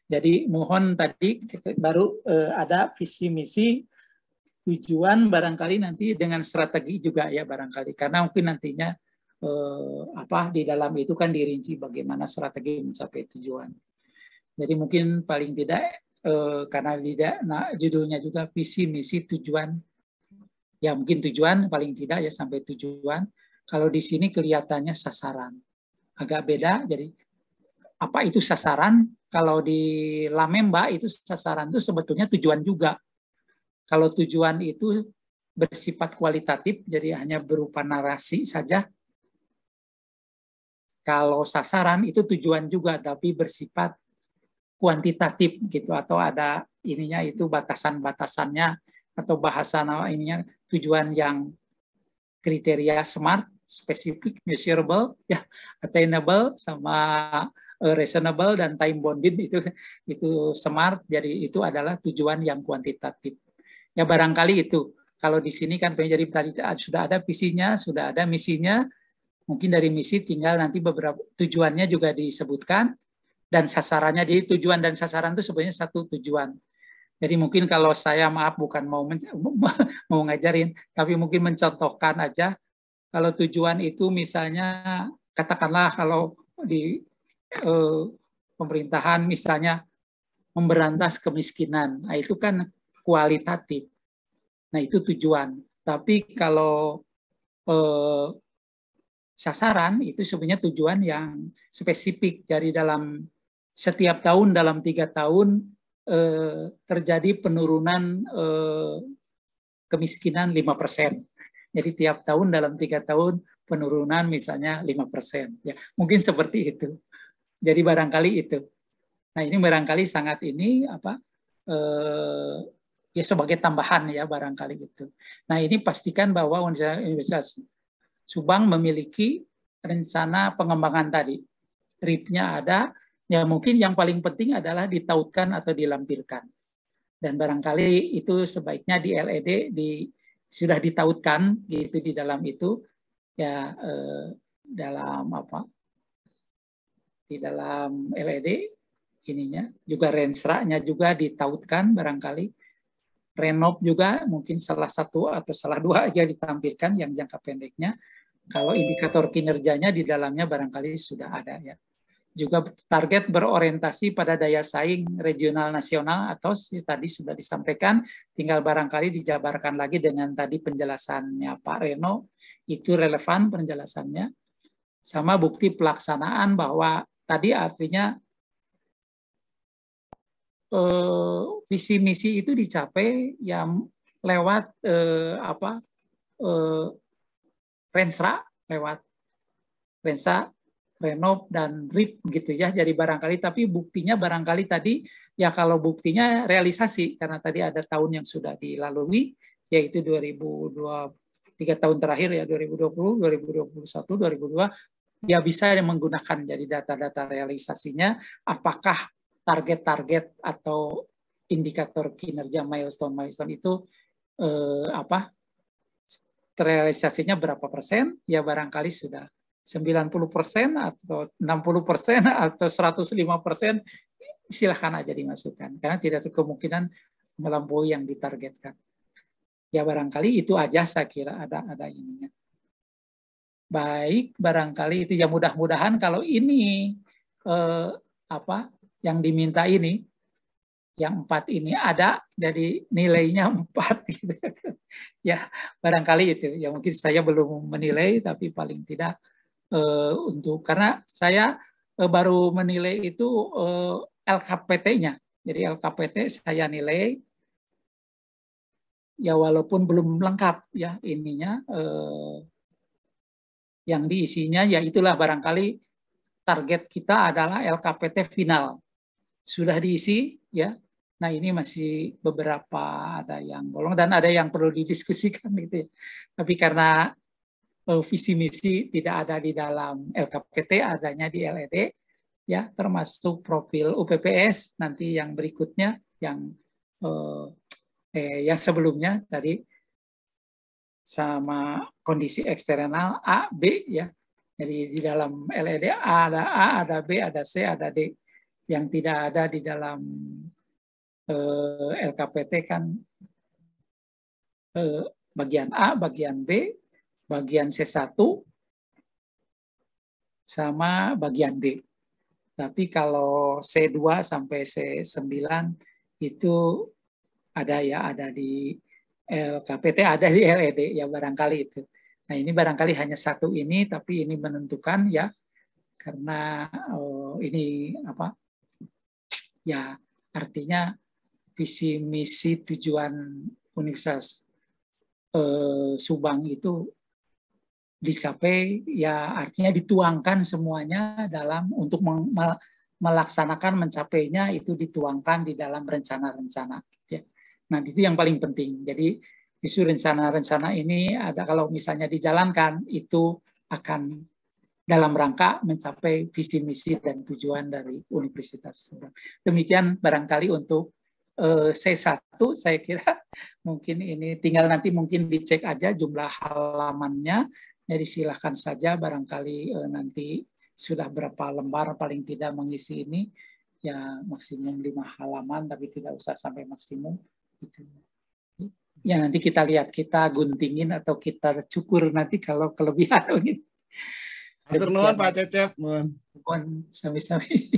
Jadi mohon tadi baru ada visi misi tujuan barangkali nanti dengan strategi juga ya barangkali karena mungkin nantinya di dalam itu kan dirinci bagaimana strategi mencapai tujuan. Jadi mungkin paling tidak karena judulnya juga visi misi tujuan Ya mungkin tujuan paling tidak ya sampai tujuan. Kalau di sini kelihatannya sasaran. Agak beda, jadi apa itu sasaran? Kalau di Lamemba itu sasaran itu sebetulnya tujuan juga. Kalau tujuan itu bersifat kualitatif, jadi hanya berupa narasi saja. Kalau sasaran itu tujuan juga, tapi bersifat kuantitatif gitu, atau ada ininya itu batasan-batasannya atau bahasa ininya, tujuan yang kriteria SMART, spesifik, measurable, ya, attainable, sama reasonable dan time bounded itu SMART. Jadi itu adalah tujuan yang kuantitatif. Ya barangkali itu. Kalau di sini kan jadi tadi sudah ada visinya, sudah ada misinya. Mungkin dari misi tinggal nanti beberapa tujuannya juga disebutkan dan sasarannya. Jadi tujuan dan sasaran itu sebenarnya satu tujuan. Jadi mungkin kalau saya maaf bukan mau ngajarin, tapi mungkin mencontohkan aja. Kalau tujuan itu misalnya katakanlah kalau di pemerintahan misalnya memberantas kemiskinan, nah itu kan kualitatif. Nah itu tujuan. Tapi kalau sasaran itu sebenarnya tujuan yang spesifik. Jadi dalam setiap tahun dalam 3 tahun terjadi penurunan kemiskinan 5%. Jadi tiap tahun dalam 3 tahun penurunan misalnya 5%. Ya, mungkin seperti itu. Jadi barangkali itu. Nah ini barangkali sangat ini apa? Ya sebagai tambahan ya barangkali itu. Nah ini pastikan bahwa Universitas Subang memiliki rencana pengembangan tadi. RIP-nya ada. Ya mungkin yang paling penting adalah ditautkan atau dilampirkan. Dan barangkali itu sebaiknya di LED sudah ditautkan gitu di dalam itu ya dalam apa? Di dalam LED ininya juga rensra-nya juga ditautkan barangkali. Renov juga mungkin salah satu atau salah 2 aja ditampilkan yang jangka pendeknya. Kalau indikator kinerjanya di dalamnya barangkali sudah ada ya. Juga target berorientasi pada daya saing regional nasional atau tadi sudah disampaikan, tinggal barangkali dijabarkan lagi dengan tadi penjelasannya Pak Reno, itu relevan penjelasannya. Sama bukti pelaksanaan bahwa tadi artinya visi misi itu dicapai yang lewat Rensra, lewat Rensra, Renov dan RIP gitu ya. Jadi barangkali tapi buktinya barangkali tadi ya kalau buktinya realisasi karena tadi ada tahun yang sudah dilalui yaitu 2023 tahun terakhir ya 2020, 2021, 2022 ya bisa menggunakan jadi data-data realisasinya apakah target-target atau indikator kinerja milestone itu terrealisasinya berapa persen ya barangkali sudah 90% atau 60% atau 105% silahkan aja dimasukkan karena tidak ada kemungkinan melampaui yang ditargetkan. Ya barangkali itu aja saya kira ada ininya. Baik, barangkali itu ya mudah-mudahan kalau ini yang diminta ini yang 4 ini ada jadi nilainya 4 gitu. Ya barangkali itu ya mungkin saya belum menilai tapi paling tidak untuk karena saya baru menilai itu LKPT-nya. Jadi LKPT saya nilai ya walaupun belum lengkap ya ininya yang diisinya ya itulah barangkali target kita adalah LKPT final. Sudah diisi ya. Nah, ini masih beberapa ada yang bolong dan ada yang perlu didiskusikan gitu ya. Tapi karena visi misi tidak ada di dalam LKPT, adanya di LED, ya termasuk profil UPPS nanti yang berikutnya yang sebelumnya tadi sama kondisi eksternal A, B ya. Jadi di dalam LED ada A, ada B, ada C, ada D. Yang tidak ada di dalam LKPT kan bagian A, bagian B, bagian C1 sama bagian D. Tapi kalau C2 sampai C9 itu ada ya, ada di LKPT ada di LED ya barangkali itu. Nah ini barangkali hanya satu ini, tapi ini menentukan ya karena ini apa ya artinya visi misi tujuan Universitas Subang itu dicapai ya artinya dituangkan semuanya dalam untuk melaksanakan mencapainya itu dituangkan di dalam rencana-rencana ya. Nah itu yang paling penting. Jadi isu rencana-rencana ini ada kalau misalnya dijalankan itu akan dalam rangka mencapai visi misi dan tujuan dari Universitas Subang. Demikian barangkali untuk C1 saya kira mungkin ini tinggal nanti mungkin dicek aja jumlah halamannya. Jadi silahkan saja barangkali nanti sudah berapa lembar paling tidak mengisi ini ya maksimum 5 halaman tapi tidak usah sampai maksimum gitu. Ya nanti kita lihat kita guntingin atau kita cukur nanti kalau kelebihan gitu. Atur nuhun Pak Cecep, mohon sami-sami.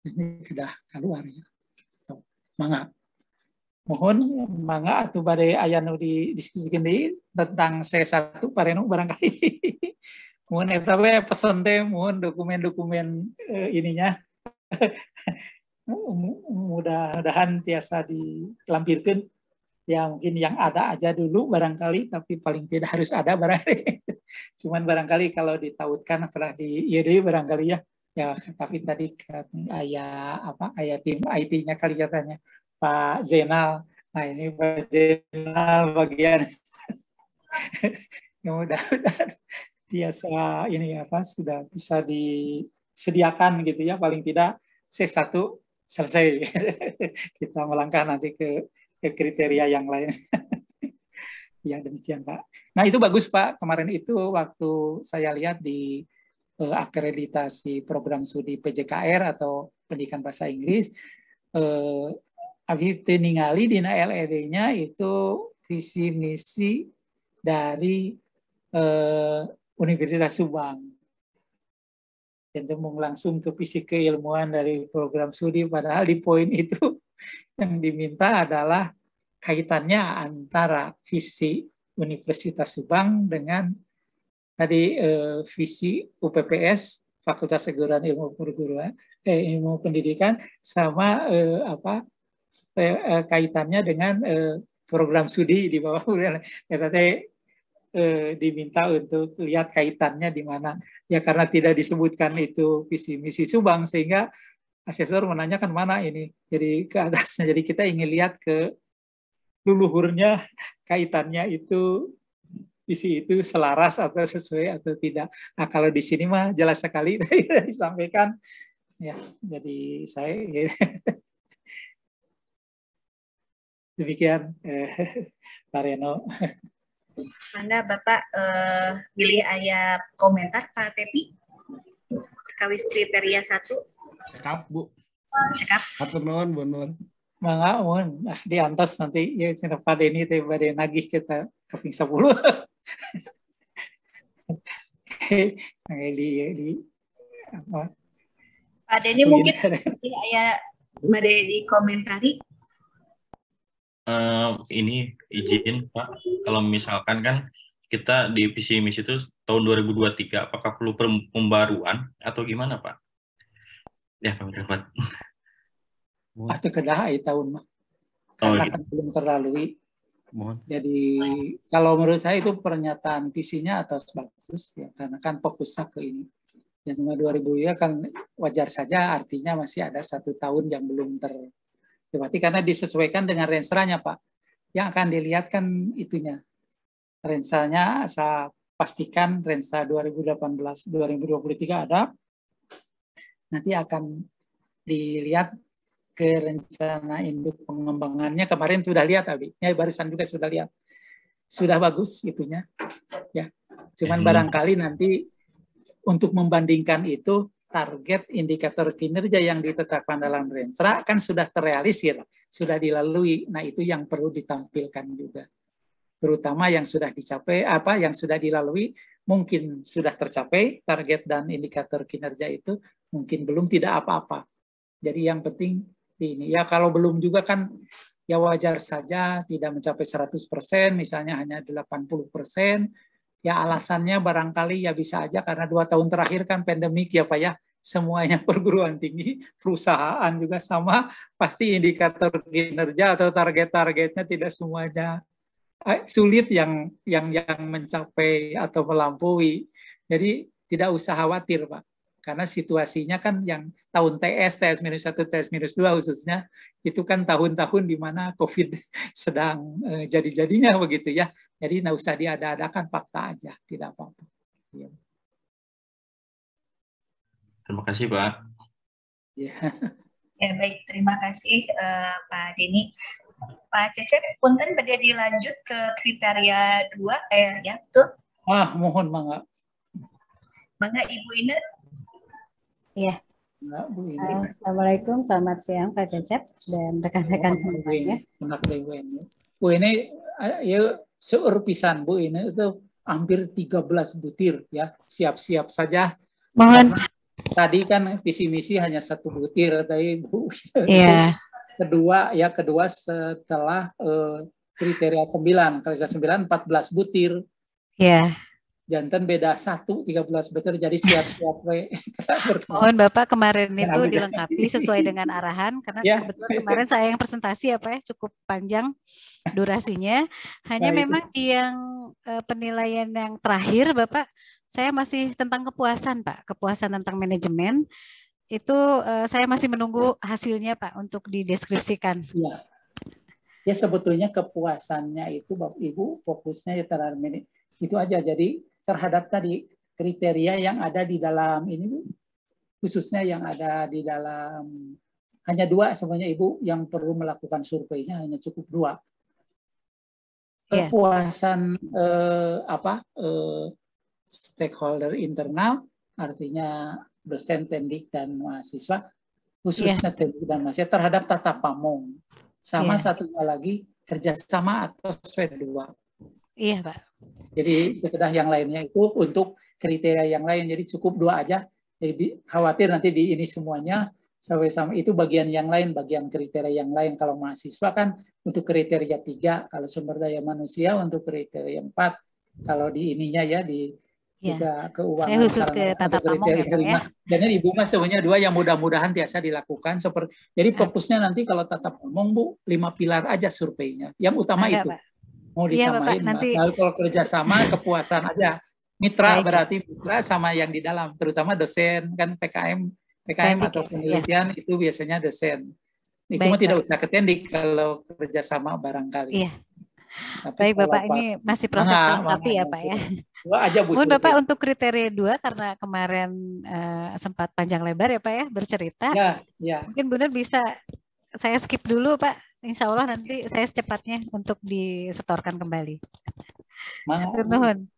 Ini sudah keluar ya. So, mangga. Mohon mangga atuh bade aya nu didiskusikeun deui tentang C1 parenu barangkali. Mohon eta we pesen teh mohon dokumen-dokumen ininya. Mudah-mudahan tiasa dilampirkeun. Ya mungkin yang ada aja dulu barangkali, tapi paling tidak harus ada barangkali. Cuman barangkali kalau ditautkan pernah di IED barangkali ya. Ya tapi tadi kan ayah tim IT-nya kali katanya Pak Zainal. Nah ini Pak Zainal bagian yang mudah-mudahan biasa ini sudah bisa disediakan gitu ya paling tidak C1 selesai. Kita melangkah nanti ke kriteria yang lain. Ya demikian Pak. Nah itu bagus Pak. Kemarin itu waktu saya lihat di akreditasi program studi PJKR atau pendidikan bahasa Inggris, abdi ningali dina LED-nya itu visi misi dari Universitas Subang. Dan langsung ke visi keilmuan dari program studi, padahal di poin itu yang diminta adalah kaitannya antara visi Universitas Subang dengan tadi visi UPPS Fakultas Keguruan Ilmu Perguruan Ilmu Pendidikan sama kaitannya dengan program studi di bawah diminta untuk lihat kaitannya di mana ya karena tidak disebutkan itu visi misi Subang sehingga asesor menanyakan mana ini jadi ke atasnya jadi kita ingin lihat ke leluhurnya kaitannya itu visi itu selaras atau sesuai atau tidak. Nah, kalau di sini mah jelas sekali disampaikan ya. Jadi saya demikian Pak Reno. Mangga Bapak pilih aya komentar Pak Tepi kawis kriteria 1. Cekap Bu. Cekap. Atur nuhun Bu Nur. Mangga mohon diantos nanti ya cerita Pak Deni teh bade nagih kita keping 10. di apa? Pak Deni mungkin ya bade dikomentari. Ini izin Pak, kalau misalkan kan kita di visi misi itu tahun 2023, apakah perlu pembaruan atau gimana Pak? Ya Pak Mirfat. Itu kedah tahun mah. Karena kan belum terlalui. Jadi kalau menurut saya itu pernyataan visinya atau bagus ya karena kan fokusnya ke ini. Yang cuma 2000 ya kan wajar saja artinya masih ada 1 tahun yang belum terlewati karena disesuaikan dengan rensanya Pak. Yang akan dilihat kan itunya. Rensanya saya pastikan rensa 2018-2023 ada. Nanti akan dilihat ke rencana induk pengembangannya kemarin sudah lihat tadi. Ya barusan juga sudah lihat. Sudah bagus itunya. Ya. Cuman barangkali nanti untuk membandingkan itu target indikator kinerja yang ditetapkan dalam rensra kan sudah terrealisir, sudah dilalui. Nah, itu yang perlu ditampilkan juga. Terutama yang sudah dicapai yang sudah dilalui mungkin sudah tercapai target dan indikator kinerja itu mungkin belum tidak apa-apa. Jadi yang penting ini ya kalau belum juga kan ya wajar saja tidak mencapai 100%, misalnya hanya 80%. Ya alasannya barangkali ya bisa aja karena 2 tahun terakhir kan pandemik ya Pak ya, semuanya perguruan tinggi, perusahaan juga sama, pasti indikator kinerja atau target-targetnya tidak semuanya sulit yang mencapai atau melampaui. Jadi tidak usah khawatir Pak. Karena situasinya kan yang tahun TS -1, TS -2 khususnya, itu kan tahun-tahun di mana COVID sedang jadi-jadinya begitu ya. Jadi nggak usah diada-adakan, fakta aja, tidak apa-apa. Ya. Terima kasih Pak. Ya. Ya baik, terima kasih Pak Denny. Pak Cecep, punten pada dilanjut ke kriteria 2 ya tuh. Mohon mangga. Mangga Ibu Ine. Iya. Bu Ine. Assalamualaikum, selamat siang Pak Cecep dan rekan-rekan semuanya. Bu Ine, ya seur pisan Bu Ine itu hampir 13 butir ya, siap-siap saja. Mohon. Tadi kan visi misi hanya 1 butir tadi Bu. Iya. Kedua setelah kriteria 9, kriteria 9 14 butir. Iya. Jantan beda 1, 13 butir, jadi siap-siap. Mohon Bapak kemarin itu dilengkapi sesuai dengan arahan, karena kebetulan kemarin saya yang presentasi ya Pak ya, cukup panjang durasinya. Hanya memang di yang penilaian yang terakhir Bapak, saya masih tentang kepuasan Pak, kepuasan tentang manajemen. Itu saya masih menunggu hasilnya Pak untuk dideskripsikan. Ya, ya sebetulnya kepuasannya itu Bapak Ibu fokusnya ya terhadap itu aja. Jadi terhadap tadi kriteria yang ada di dalam ini Bu, khususnya yang ada di dalam hanya 2 sebenarnya Ibu yang perlu melakukan surveinya, hanya cukup 2. Kepuasan stakeholder internal, artinya dosen, tendik, dan mahasiswa, khususnya tendik dan mahasiswa terhadap tata pamong. Sama satunya lagi kerjasama atau SP2. Iya Pak. Jadi sekedar yang lainnya itu untuk kriteria yang lain, jadi cukup 2 aja. Jadi khawatir nanti di ini semuanya sampai sama itu bagian yang lain, bagian kriteria yang lain. Kalau mahasiswa kan untuk kriteria 3, kalau sumber daya manusia untuk kriteria 4, kalau di ininya ya di juga keuangan. Saya khusus ke tata pamong ya. Dan Ibu mah semuanya 2 yang mudah-mudahan biasa dilakukan. Jadi fokusnya nanti kalau tata pamong Bu 5 pilar aja surveinya. Yang utama itu. Pak. Mau ditambahin nanti kalau kerjasama kepuasan aja. Mitra berarti mitra sama yang di dalam, terutama dosen kan PKM atau penelitian itu biasanya dosen. Itu mah tidak usah ketendik kalau kerjasama barangkali. Iya. Baik Bapak, ini masih proses melengkapi ya Pak ya. Mohon Bapak untuk kriteria 2 karena kemarin sempat panjang lebar ya Pak ya bercerita. Ya. Mungkin benar bisa saya skip dulu Pak. Insya Allah nanti saya secepatnya untuk disetorkan kembali. Nuhun.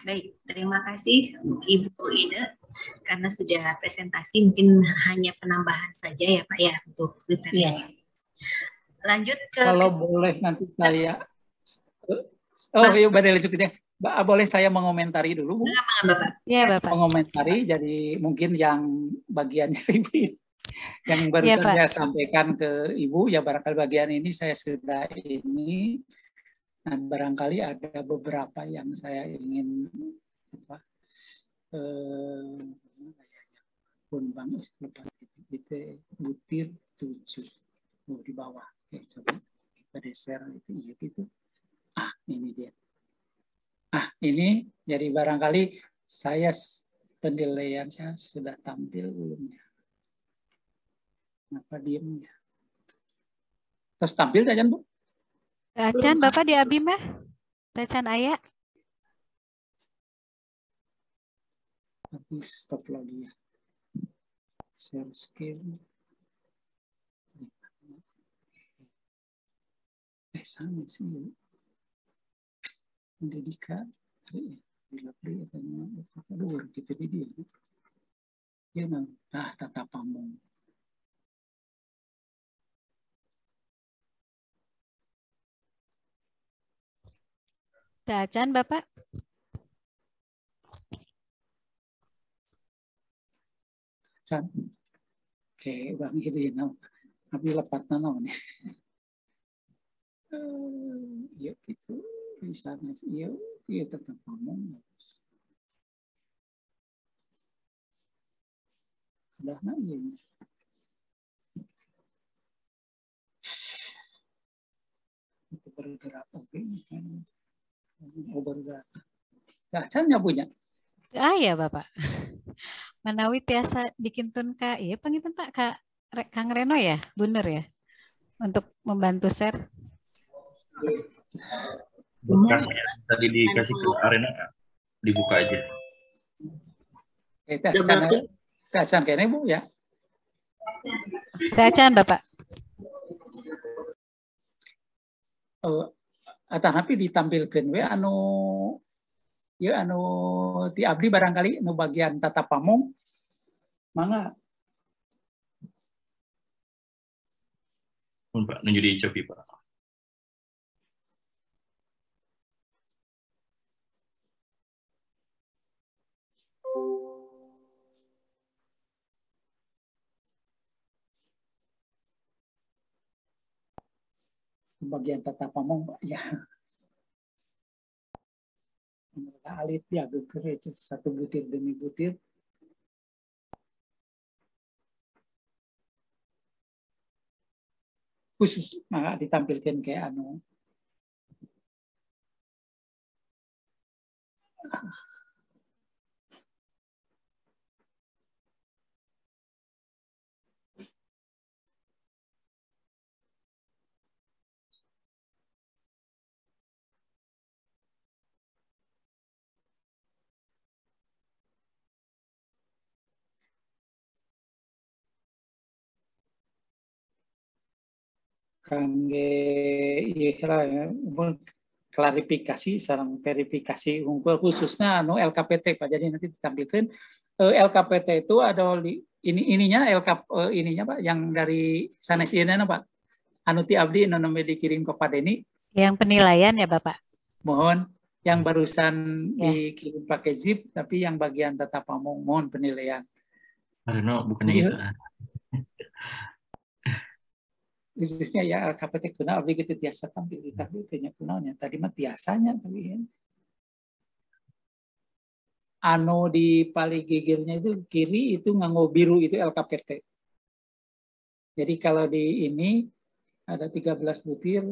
Baik, terima kasih Ibu Ida karena sudah presentasi, mungkin hanya penambahan saja ya Pak ya untuk kriteria. Lanjut ke kalau boleh nanti saya iya boleh lanjutnya. Boleh saya mengomentari dulu Bu? Iya Bapak. Mengomentari, jadi mungkin yang bagiannya Ibu yang barusan saya sampaikan ke Ibu ya barangkali bagian ini saya sudah ini. Nah, barangkali ada beberapa yang saya ingin butir 7 di bawah. Oke, coba pedeser itu iya gitu. Ini dia. Ini jadi barangkali saya penilaian saya sudah tampil belum ya? Kenapa diem ya? Terus tampil aja Bu? Can Bapak di Abim ya? Can Ayah. Nanti stop lagi ya. Share screen. Sama sih. Pendidikan. Bila beri katanya gitu dia. Ya tata pamong. Can Bapak. Can. Oke, bang gitu ya. Tapi lepat naon nih. Iya gitu. Bisa iya tetap ngomong. Udah iya. Itu bergerak oke. Oh bergerak. Can punya. Ya Bapak. Manawi tiasa dikintun Kak, iya pangitun Pak Kang Reno ya, bener ya, untuk membantu share. Bekas ya, tadi dikasih ke arena, dibuka aja. Can kayaknya Bu ya. Can Bapak. Tapi ditampilkan we ti abdi barangkali nu bagian tata pamong mangga. Pak nunjuk di Shopee Pak. Bagian tata pamong Pak ya. Alit ya geger itu satu butir demi butir. Khusus maka ditampilkan kayak kangge klarifikasi sareng verifikasi unggul khususnya LKPT Pak. Jadi nanti ditampilkan LKPT itu ada ininya ininya Pak yang dari sanes ieu Pak. Ti abdi nomor dikirim kepada ini. Yang penilaian ya Bapak. Mohon yang barusan dikirim pakai zip tapi yang bagian tata pamong mohon penilaian. Reno bukannya itu. Khususnya ya LKPT kuna abdi gitu tiasa tampil kayaknya kunanya tadi mah tiasanya tapi ya. Di paling gigirnya itu kiri itu nganggo biru itu LKPT. Jadi kalau di ini ada 13 butir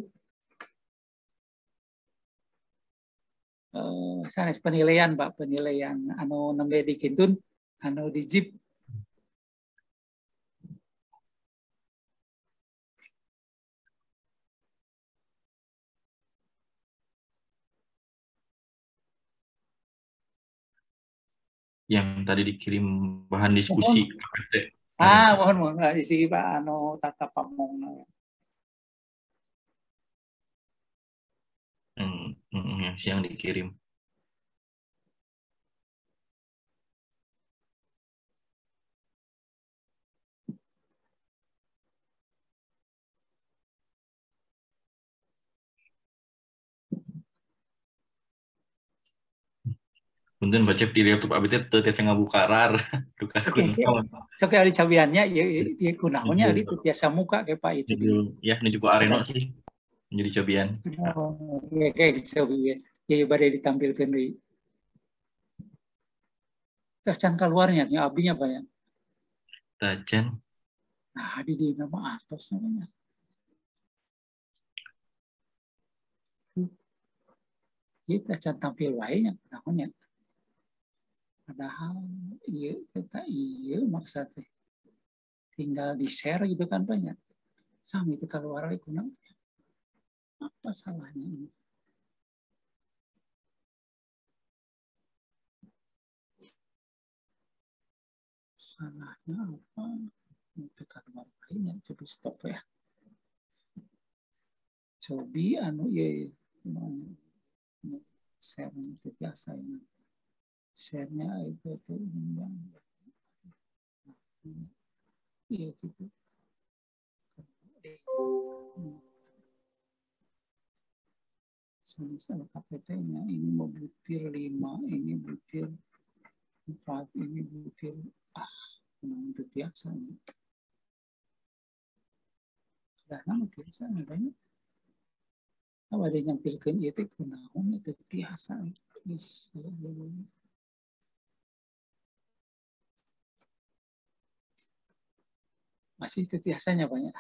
sanes penilaian Pak, penilaian nembe dikintun di zip. Yang tadi dikirim bahan diskusi. Mohon isi Pak tata pamong. Yang siang dikirim. Punten baca di laptop abdi teh teh ngabuka rar. Duka kunaon. Sekali cabiannya ya kunaonnya itu tiasa muka kayak Pak itu. Ya menuju ke arena sih. Menjadi cabian. Kayak cabian. Ya badai ditampilkan deui. Can keluarnya nya abdinya banyak. Tajan. Nah, di nama atas namanya. Kita can tampil wae nya naonnya. Padahal iya maksudnya tinggal di share gitu kan banyak. Sami itu keluar itu apa salahnya ini? Salahnya apa? Itu keluar lainnya coba stop ya. Cobi ya share itu biasa ini. Share-nya itu iya gitu. Misalnya KPT-nya ini mau butir 5, ini butir 4, ini butir Kunaon teu tiasa. Dah nama tiasa banyak. Apa dia nyampilkeun ieu teh kunaon teu tiasa. Masih teu tiasanya banyak.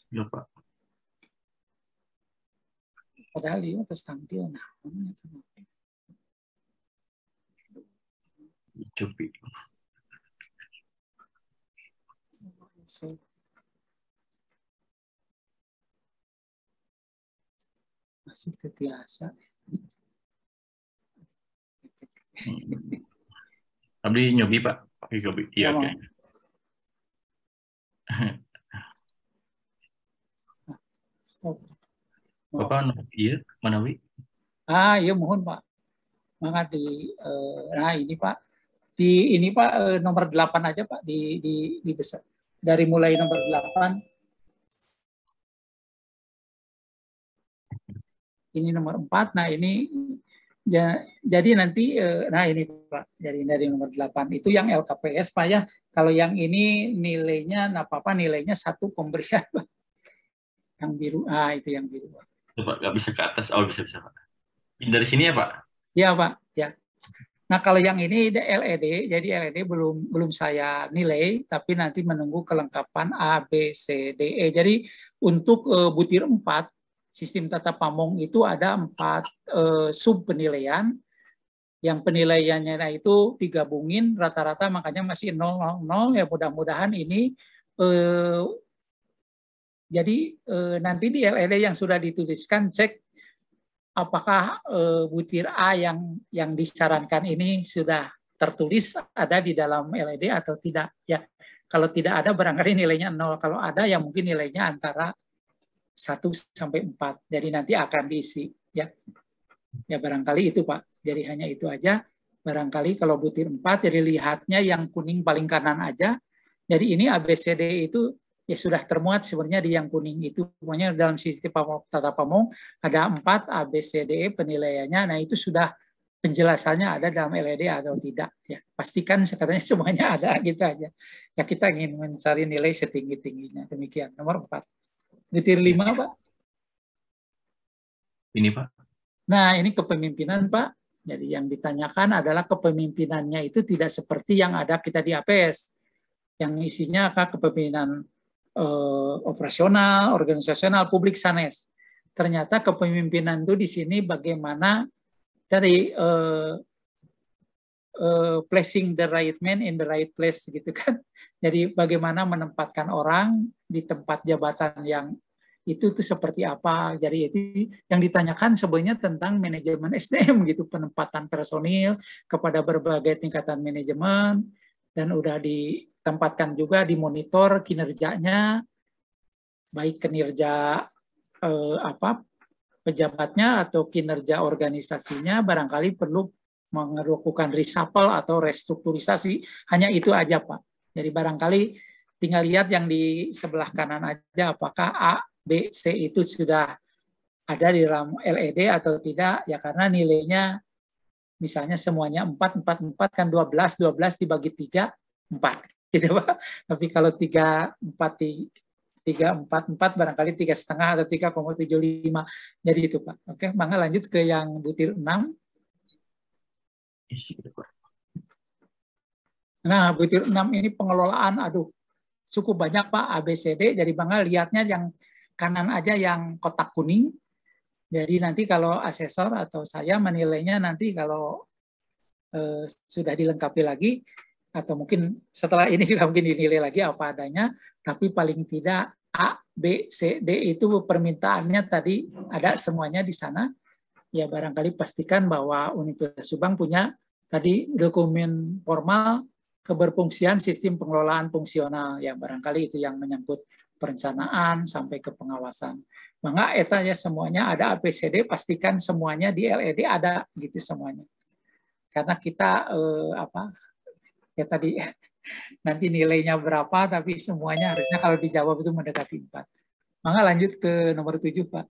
Ya, Pak. Padahal ieu terus tampil Cobi. Masih terbiasa. Abdi nyobi, Pak. Pakai cobi. Iya, oke. Stop. Bapak, iya, mana Wi? Iya mohon Pak. Mangga di nah ini Pak. Di ini Pak nomor 8 aja Pak di besar. Dari mulai nomor 8. Ini nomor 4. Nah, ini jadi nanti nah ini Pak. Dari nomor 8 itu yang LKPS Pak ya. Kalau yang ini nilainya apa nilainya 1 pemberian Pak. Yang biru. Itu yang biru Pak. Pak, nggak bisa ke atas. Oh, bisa Pak. Dari sini ya Pak? Iya Pak, ya. Nah kalau yang ini LED, jadi LED belum saya nilai, tapi nanti menunggu kelengkapan A, B, C, D, E. Jadi untuk butir 4, sistem tata pamong itu ada 4 sub penilaian. Yang penilaiannya itu digabungin rata-rata makanya masih 0,00 ya mudah-mudahan ini jadi nanti di LED yang sudah dituliskan cek apakah butir A yang disarankan ini sudah tertulis ada di dalam LED atau tidak ya. Kalau tidak ada barangkali nilainya 0, kalau ada ya mungkin nilainya antara 1 sampai 4. Jadi nanti akan diisi ya. Ya barangkali itu Pak. Jadi hanya itu aja. Barangkali kalau butir 4 jadi lihatnya yang kuning paling kanan aja. Jadi ini ABCD itu ya sudah termuat sebenarnya di yang kuning itu. Pokoknya dalam sistem tata pamong ada 4 ABCDE penilaiannya. Nah itu sudah penjelasannya ada dalam LED atau tidak. Ya pastikan sekarang semuanya ada gitu aja. Ya kita ingin mencari nilai setinggi-tingginya. Demikian nomor 4. Butir 5 Pak. Ini Pak. Nah ini kepemimpinan Pak. Jadi yang ditanyakan adalah kepemimpinannya itu tidak seperti yang ada kita di APS. Yang isinya kepemimpinan operasional, organisasional, publik, sanes. Ternyata kepemimpinan itu di sini bagaimana dari placing the right man in the right place gitu kan. Jadi bagaimana menempatkan orang di tempat jabatan yang itu tuh seperti apa. Jadi itu yang ditanyakan sebenarnya tentang manajemen SDM gitu, penempatan personil kepada berbagai tingkatan manajemen dan udah ditempatkan juga dimonitor kinerjanya, baik kinerja pejabatnya atau kinerja organisasinya, barangkali perlu melakukan reshuffle atau restrukturisasi. Hanya itu aja Pak. Jadi barangkali tinggal lihat yang di sebelah kanan aja apakah A, B, C itu sudah ada di dalam LED atau tidak ya, karena nilainya misalnya semuanya 4, 4, 4 kan 12, 12 dibagi 3, 4 gitu Pak. Tapi kalau 3, 4 barangkali 3,5 atau 3,75. Jadi itu Pak. Oke, mangga lanjut ke yang butir 6. Nah, butir 6 ini pengelolaan, cukup banyak Pak ABCD. Jadi mangga lihatnya yang kanan aja yang kotak kuning. Jadi nanti kalau asesor atau saya menilainya nanti kalau sudah dilengkapi lagi, atau mungkin setelah ini juga mungkin dinilai lagi apa adanya, tapi paling tidak A, B, C, D itu permintaannya tadi ada semuanya di sana. Ya barangkali pastikan bahwa Universitas Subang punya tadi dokumen formal keberfungsian sistem pengelolaan fungsional. Ya barangkali itu yang menyangkut perencanaan sampai ke pengawasan. Maka etanya semuanya ada ABCD, pastikan semuanya di LED ada gitu semuanya. Karena kita ya tadi nanti nilainya berapa, tapi semuanya harusnya kalau dijawab itu mendekati 4. Maka lanjut ke nomor 7, Pak.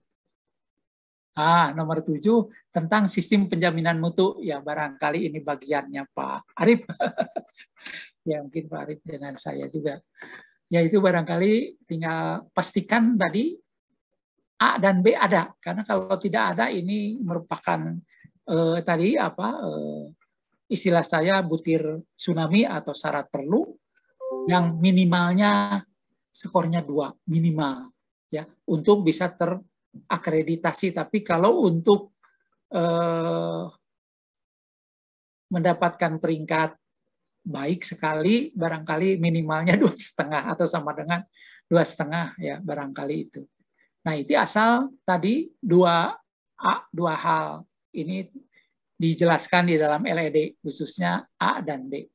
Nomor 7 tentang sistem penjaminan mutu. Ya, barangkali ini bagiannya Pak Arif. Ya mungkin Pak Arif dengan saya juga. Ya itu barangkali tinggal pastikan tadi A dan B ada, karena kalau tidak ada ini merupakan tadi istilah saya butir tsunami atau syarat perlu yang minimalnya skornya 2 minimal ya untuk bisa terakreditasi. Tapi kalau untuk mendapatkan peringkat baik sekali barangkali minimalnya 2,5 atau sama dengan 2,5 ya barangkali itu. Nah, itu asal tadi dua hal ini dijelaskan di dalam LED, khususnya A dan B.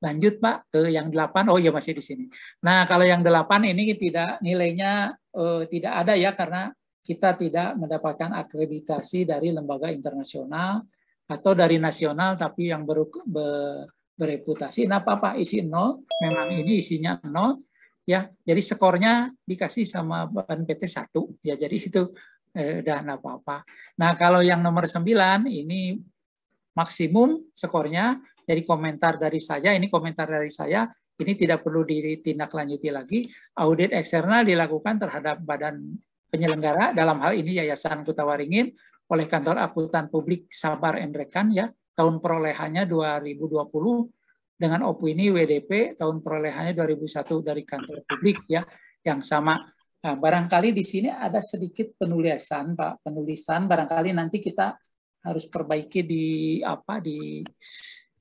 Lanjut Pak ke yang 8. Oh ya masih di sini. Nah, kalau yang 8 ini tidak nilainya tidak ada ya karena kita tidak mendapatkan akreditasi dari lembaga internasional atau dari nasional tapi yang bereputasi. Nah, Pak isi 0, memang ini isinya 0. Ya, jadi skornya dikasih sama Ban PT 1 ya, jadi itu udah nggak apa-apa. Nah, kalau yang nomor 9 ini maksimum skornya, jadi komentar dari saya, ini komentar dari saya, ini tidak perlu ditindaklanjuti lagi. Audit eksternal dilakukan terhadap badan penyelenggara, dalam hal ini Yayasan Kutawaringin oleh Kantor Akuntan Publik Sabar Endrekan ya, tahun perolehannya 2020. Dengan opini WDP tahun perolehannya 2001 dari kantor publik ya yang sama. Nah, barangkali di sini ada sedikit penulisan Pak, penulisan barangkali nanti kita harus perbaiki di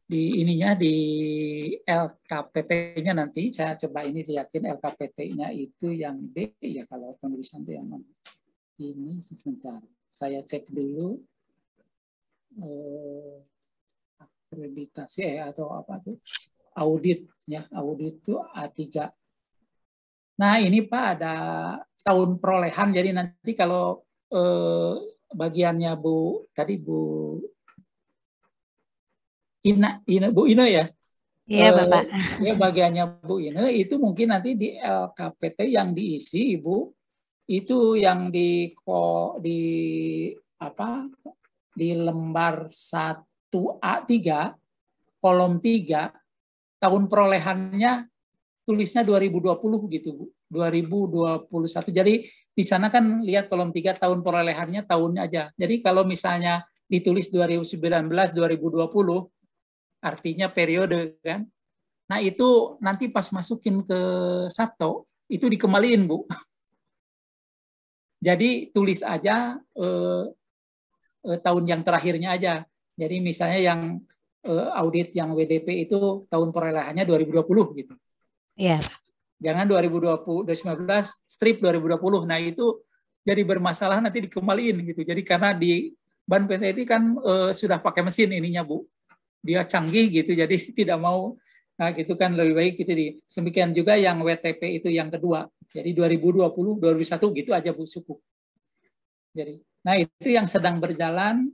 ininya di LKPT-nya nanti. Saya coba ini lihatin LKPT-nya itu yang D ya kalau penulisan itu yang mana. Ini sebentar. Saya cek dulu. Akreditasi atau apa tuh audit ya, audit itu A3. Nah ini Pak ada tahun perolehan, jadi nanti kalau bagiannya Bu tadi Bu Ina ya. Iya Bapak. Ya bagiannya Bu Ina itu mungkin nanti di LKPT yang diisi Ibu itu yang di lembar 1A3 kolom 3 tahun perolehannya tulisnya 2020 gitu Bu. 2021. Jadi di sana kan lihat kolom 3 tahun perolehannya tahunnya aja. Jadi kalau misalnya ditulis 2019 2020 artinya periode kan. Nah, itu nanti pas masukin ke Sabto itu dikembaliin Bu. Jadi tulis aja tahun yang terakhirnya aja. Jadi misalnya yang audit yang WDP itu tahun perolehannya 2020 gitu. Iya. Jangan 2019 strip 2020. Nah itu jadi bermasalah nanti dikembaliin gitu. Jadi karena di Ban PT itu kan sudah pakai mesin ininya Bu. Dia canggih gitu jadi tidak mau gitu kan lebih baik gitu di. Demikian juga yang WTP itu yang kedua. Jadi 2020 2021 gitu aja Bu cukup. Jadi nah itu yang sedang berjalan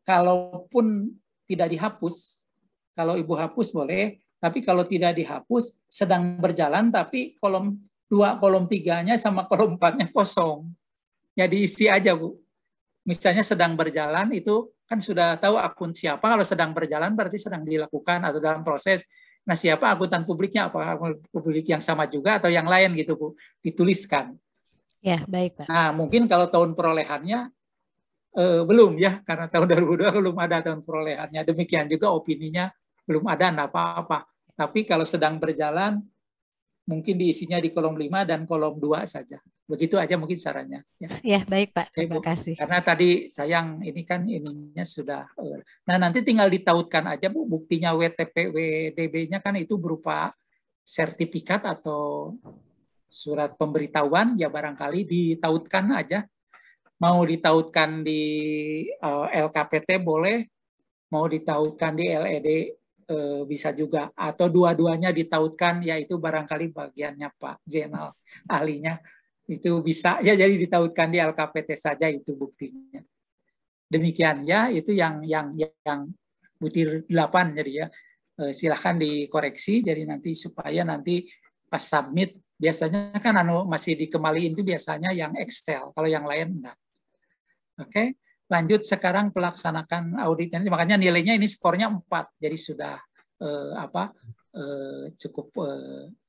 kalaupun tidak dihapus, kalau Ibu hapus boleh, tapi kalau tidak dihapus sedang berjalan tapi kolom 2, kolom 3-nya sama kolom 4-nya kosong. Ya diisi aja Bu. Misalnya sedang berjalan itu kan sudah tahu akun siapa, kalau sedang berjalan berarti sedang dilakukan atau dalam proses. Nah siapa akuntan publiknya, apakah akuntan publik yang sama juga atau yang lain gitu Bu, dituliskan. Ya baik Pak. Nah mungkin kalau tahun perolehannya belum ya, karena tahun 2002 belum ada tahun perolehannya. Demikian juga opininya belum ada, enggak apa-apa. Tapi kalau sedang berjalan, mungkin diisinya di kolom 5 dan kolom 2 saja. Begitu aja mungkin sarannya. Ya baik Pak, terima kasih. Karena tadi sayang ini kan ininya sudah. Nah nanti tinggal ditautkan aja Bu, buktinya WTP, WDB-nya kan itu berupa sertifikat atau surat pemberitahuan, ya barangkali ditautkan aja. Mau ditautkan di LKPT boleh, mau ditautkan di LED bisa juga, atau dua-duanya ditautkan, yaitu barangkali bagiannya Pak Jenal ahlinya itu bisa ya, jadi ditautkan di LKPT saja itu buktinya. Demikian ya, itu yang butir 8 jadi ya silahkan dikoreksi jadi nanti supaya nanti pas submit biasanya kan masih dikembaliin itu biasanya yang Excel, kalau yang lain enggak. Oke. lanjut sekarang pelaksanakan auditnya. Makanya nilainya ini skornya 4, jadi sudah cukup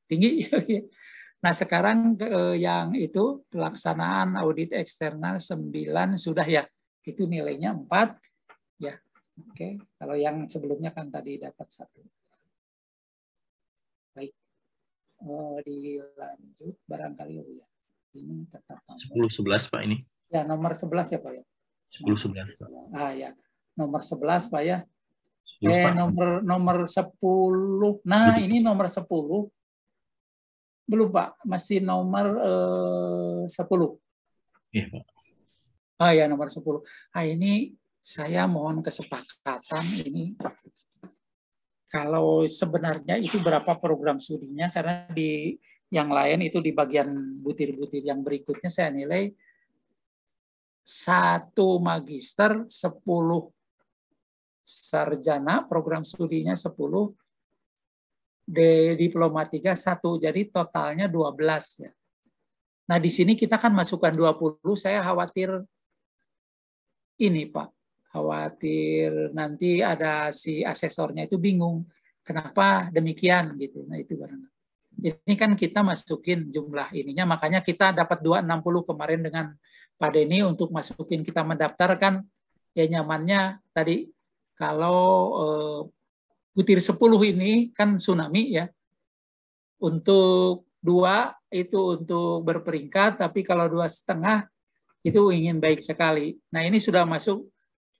tinggi. Nah sekarang yang itu pelaksanaan audit eksternal 9 sudah ya, itu nilainya 4 ya. Oke, kalau yang sebelumnya kan tadi dapat 1. Baik, dilanjut barangkali ya. Ini tetap 10-11 Pak ini. Ya nomor 11 ya Pak ya. 10-11 Pak. Ya, nomor 11 Pak ya. 10, Pak. Nomor 10. Nah, ini nomor 10. Belum Pak, masih nomor 10. Iya Pak. Ya nomor 10. Ini saya mohon kesepakatan ini. Kalau sebenarnya itu berapa program studinya, karena di yang lain itu di bagian butir-butir yang berikutnya saya nilai 1 magister, 10 sarjana, program studinya 10, diploma 3 1, jadi totalnya 12 ya. Nah, di sini kita kan masukkan 20, saya khawatir ini Pak, khawatir nanti ada si asesornya itu bingung, kenapa demikian gitu. Nah, itu barangkali. Ini kan kita masukin jumlah ininya, makanya kita dapat 260 kemarin dengan Pak Denny untuk masukin, kita mendaftarkan ya nyamannya tadi kalau butir 10 ini kan tsunami ya. Untuk 2 itu untuk berperingkat, tapi kalau 2,5 itu ingin baik sekali. Nah ini sudah masuk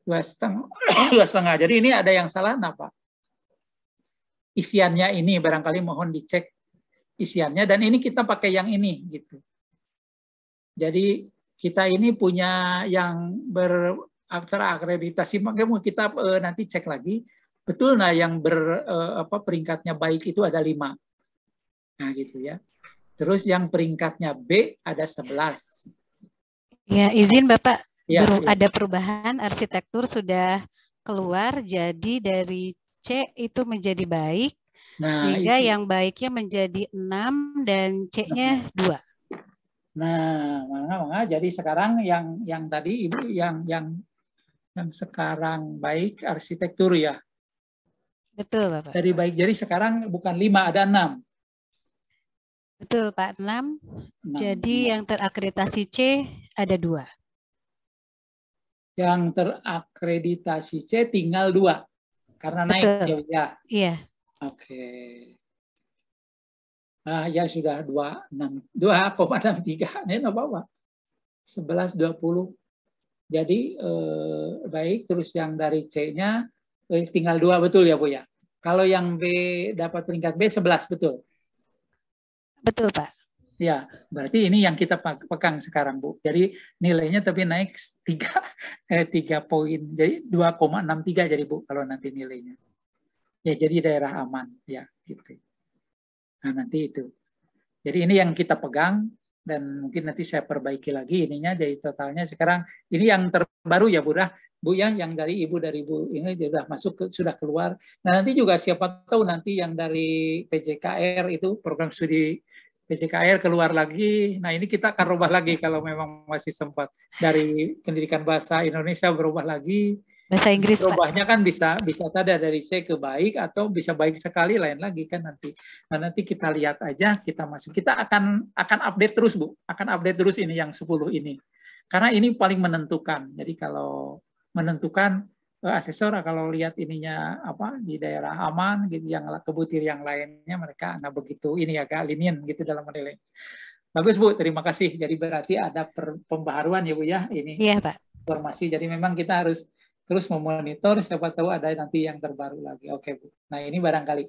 2,5. Jadi ini ada yang salah apa? Isiannya ini barangkali mohon dicek isiannya, dan ini kita pakai yang ini gitu. Jadi kita ini punya yang terakreditasi, makanya kita nanti cek lagi betul nah yang peringkatnya baik itu ada 5. Nah gitu ya. Terus yang peringkatnya B ada 11. Ya, izin Bapak, ya. Ada perubahan, arsitektur sudah keluar, jadi dari C itu menjadi baik, 3 yang baiknya menjadi 6 dan C-nya 2. Nah, jadi sekarang yang tadi Ibu yang sekarang baik arsitektur ya. Betul, Bapak. Dari baik, jadi sekarang bukan 5, ada 6. Betul, Pak, 6. Jadi yang terakreditasi C ada 2. Yang terakreditasi C tinggal 2. Karena naik ya. Iya. Oke. Ya sudah 2,63. Ini apa-apa. 11, 20. Jadi baik, terus yang dari C-nya tinggal 2, betul ya Bu ya? Kalau yang B dapat peringkat B 11, betul? Betul Pak. Ya, berarti ini yang kita pegang sekarang Bu. Jadi nilainya tapi naik 3 poin. Jadi 2,63 jadi Bu kalau nanti nilainya. Ya jadi daerah aman ya gitu. Nah nanti itu. Jadi ini yang kita pegang dan mungkin nanti saya perbaiki lagi ininya, jadi totalnya sekarang ini yang terbaru ya Bu ya, yang dari Ibu ini sudah masuk sudah keluar. Nah nanti juga siapa tahu nanti yang dari PJKR itu program studi PJKR keluar lagi. Nah ini kita akan rubah lagi kalau memang masih sempat, dari pendidikan bahasa Indonesia berubah lagi. Bahasa Inggris, berubahnya kan bisa tadi dari C ke baik atau bisa baik sekali, lain lagi kan nanti. Nah nanti kita lihat aja, kita masuk. Kita akan update terus Bu, akan update terus ini yang 10 ini. Karena ini paling menentukan. Jadi kalau menentukan asesor kalau lihat ininya di daerah aman gitu, yang kebutir yang lainnya mereka nggak begitu ini agak lenient gitu dalam menilai. Bagus Bu, terima kasih. Jadi berarti ada pembaharuan ya Bu ya ini. Iya Pak. Informasi. Jadi memang kita harus terus memonitor, siapa tahu ada nanti yang terbaru lagi. Oke Bu. Nah ini barangkali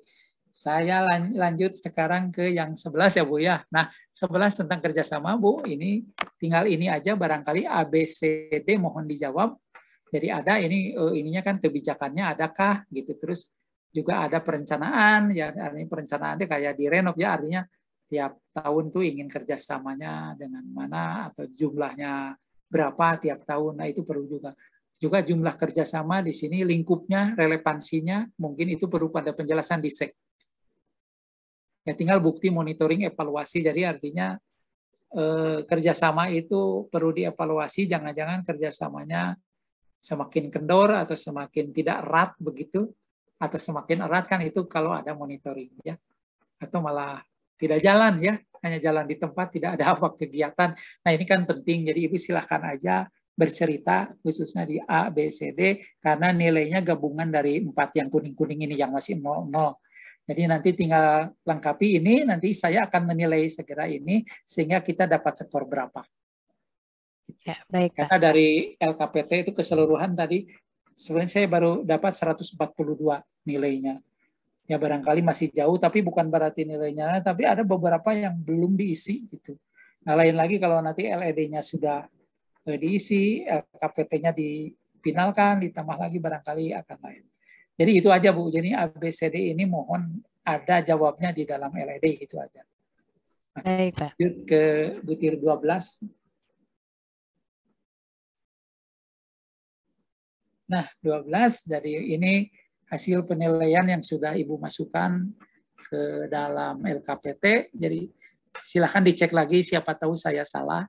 saya lanjut sekarang ke yang 11 ya Bu ya. Nah 11 tentang kerjasama Bu, ini tinggal ini aja barangkali ABCD mohon dijawab. Jadi ada ininya kan kebijakannya adakah gitu, terus juga ada perencanaan ya, ini perencanaan itu kayak di renov ya, artinya tiap tahun tuh ingin kerjasamanya dengan mana atau jumlahnya berapa tiap tahun. Nah itu perlu juga jumlah kerjasama di sini, lingkupnya, relevansinya, mungkin itu perlu pada penjelasan di SEK. Ya tinggal bukti monitoring evaluasi, jadi artinya kerjasama itu perlu dievaluasi, jangan-jangan kerjasamanya semakin kendor atau semakin tidak erat begitu, atau semakin erat kan itu kalau ada monitoring ya, atau malah tidak jalan ya, hanya jalan di tempat, tidak ada apa kegiatan. Nah ini kan penting, jadi Ibu silahkan aja bercerita khususnya di A, B, C, D, karena nilainya gabungan dari 4 yang kuning-kuning ini yang masih 0, 0. Jadi nanti tinggal lengkapi ini, nanti saya akan menilai segera ini, sehingga kita dapat skor berapa. Ya, baik, karena Pak. Dari LKPT itu keseluruhan tadi, sebenarnya saya baru dapat 142 nilainya. Ya barangkali masih jauh, tapi bukan berarti nilainya, tapi ada beberapa yang belum diisi gitu. Nah lain lagi kalau nanti LED-nya sudah diisi, LKPT-nya dipinalkan, ditambah lagi barangkali akan lain. Jadi itu aja Bu, jadi ABCD ini mohon ada jawabnya di dalam LED gitu aja. Nah, baik Pak. Lanjut ke butir 12. Nah 12 dari ini hasil penilaian yang sudah Ibu masukkan ke dalam LKPT, jadi silakan dicek lagi, siapa tahu saya salah.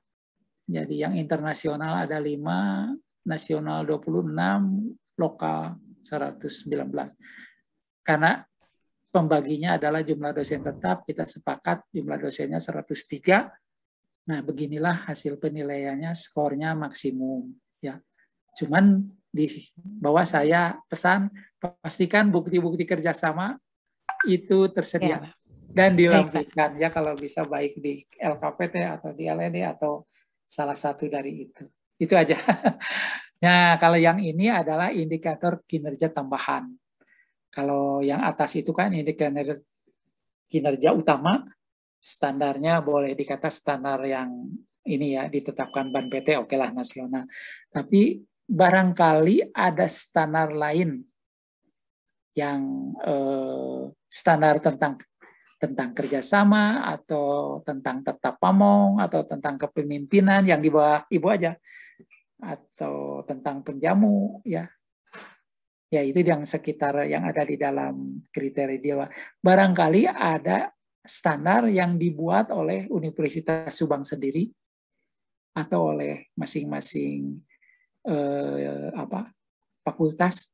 Jadi yang internasional ada 5, nasional 26, lokal 119. Karena pembaginya adalah jumlah dosen tetap, kita sepakat jumlah dosennya 103. Nah, beginilah hasil penilaiannya, skornya maksimum ya. Cuman di bawah saya pesan pastikan bukti-bukti kerjasama itu tersedia dan dilampirkan ya kalau bisa baik di LKPT atau di LED atau salah satu dari itu. Itu aja. Nah, kalau yang ini adalah indikator kinerja tambahan. Kalau yang atas itu kan indikator kinerja utama, standarnya boleh dikata standar yang ini ya, ditetapkan BAN PT, oke lah nasional. Tapi barangkali ada standar lain yang standar tentang kerjasama atau tentang tata pamong atau tentang kepemimpinan yang di bawah Ibu aja, atau tentang penjamu ya, ya itu yang sekitar yang ada di dalam kriteria dia. Barangkali ada standar yang dibuat oleh Universitas Subang sendiri atau oleh masing-masing fakultas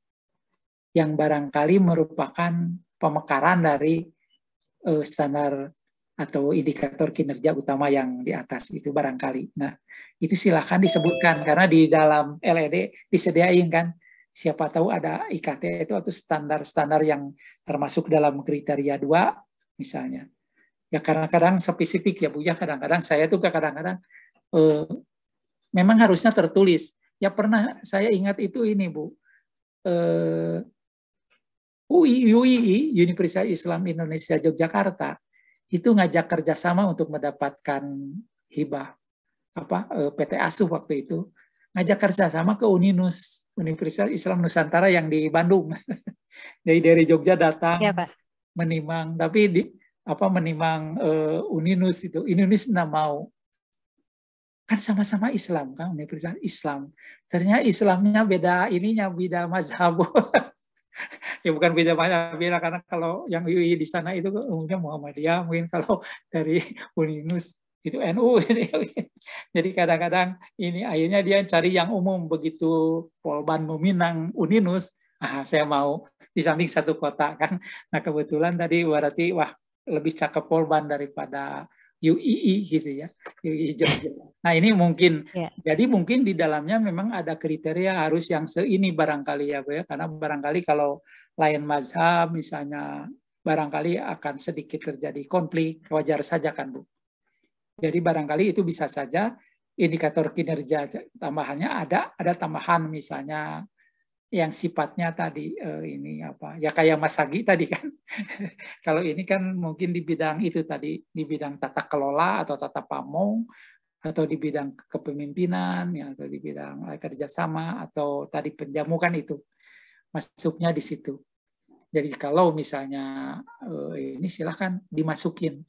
yang barangkali merupakan pemekaran dari standar atau indikator kinerja utama yang di atas itu barangkali. Nah, itu silakan disebutkan karena di dalam LED disediain kan, siapa tahu ada IKT itu atau standar-standar yang termasuk dalam kriteria 2 misalnya. Ya kadang-kadang spesifik ya Bu ya, kadang-kadang saya tuh kadang-kadang memang harusnya tertulis. Ya pernah saya ingat itu ini Bu, UII, Universitas Islam Indonesia Yogyakarta, itu ngajak kerjasama untuk mendapatkan hibah PT Asuh waktu itu, ngajak kerjasama ke Uninus, Universitas Islam Nusantara yang di Bandung. Jadi dari Jogja datang ya, Pak. Menimang, tapi menimang Uninus itu, Uninus nggak mau. Kan sama-sama Islam kan, Universitas Islam. Ternyata Islamnya beda beda mazhab. Ya bukan beda banyak, karena kalau yang UI di sana itu umumnya Muhammadiyah, mungkin kalau dari Uninus itu NU. Jadi kadang-kadang ini akhirnya dia cari yang umum, begitu Polban meminang Uninus, saya mau di samping satu kota kan. Nah kebetulan tadi berarti wah lebih cakep Polban daripada UII gitu ya, UII Jogja. Nah ini mungkin, jadi mungkin di dalamnya memang ada kriteria harus yang seini barangkali ya Bu ya, karena barangkali kalau lain mazhab misalnya barangkali akan sedikit terjadi konflik, wajar saja kan Bu. Jadi barangkali itu bisa saja indikator kinerja tambahannya ada tambahan misalnya yang sifatnya tadi ini ya kayak Mas Sagi tadi kan. Kalau ini kan mungkin di bidang itu tadi, di bidang tata kelola atau tata pamong, atau di bidang kepemimpinan ya, atau di bidang kerjasama, atau tadi penjamu kan itu masuknya di situ. Jadi kalau misalnya ini silahkan dimasukin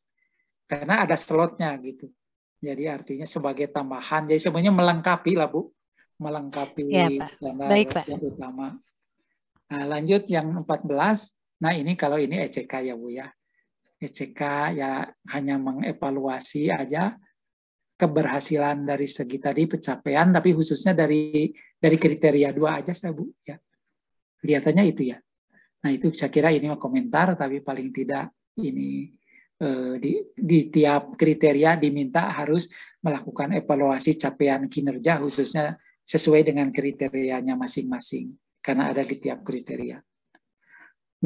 karena ada slotnya gitu. Jadi artinya sebagai tambahan, jadi sebenarnya melengkapi lah Bu. Melengkapi standar yang utama. Nah, lanjut yang 14. Nah, ini kalau ini ECK ya Bu ya. ECK ya hanya mengevaluasi aja keberhasilan dari segi tadi pencapaian, tapi khususnya dari dari kriteria 2 aja saya Bu ya. Kelihatannya itu ya. Nah itu saya kira ini komentar, tapi paling tidak ini di tiap kriteria diminta harus melakukan evaluasi capaian kinerja khususnya sesuai dengan kriterianya masing-masing karena ada di tiap kriteria.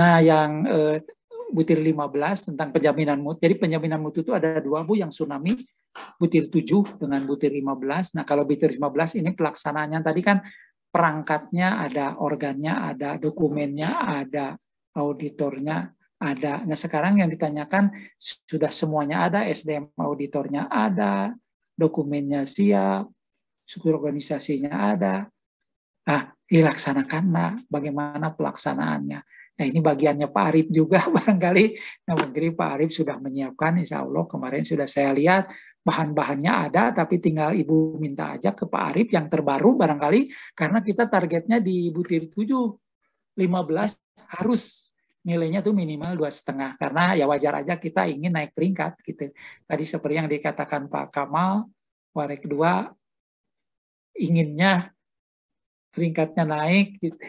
Nah yang butir 15 tentang penjaminan mutu. Jadi penjaminan mutu itu ada 2 Bu, yang tsunami butir 7 dengan butir 15. Nah kalau butir 15 ini pelaksanaannya tadi kan perangkatnya ada, organnya ada, dokumennya ada, auditornya ada. Nah sekarang yang ditanyakan sudah semuanya ada, SDM auditornya ada, dokumennya siap, struktur organisasinya ada. Dilaksanakan. Nah bagaimana pelaksanaannya? Nah ini bagiannya Pak Arif juga barangkali. Nah mungkin Pak Arif sudah menyiapkan, insya Allah kemarin sudah saya lihat bahan-bahannya ada, tapi tinggal Ibu minta aja ke Pak Arif yang terbaru barangkali, karena kita targetnya di butir 7, 15 harus nilainya tuh minimal 2,5, karena ya wajar aja kita ingin naik peringkat gitu. Tadi seperti yang dikatakan Pak Kamal, Warek 2 inginnya peringkatnya naik gitu.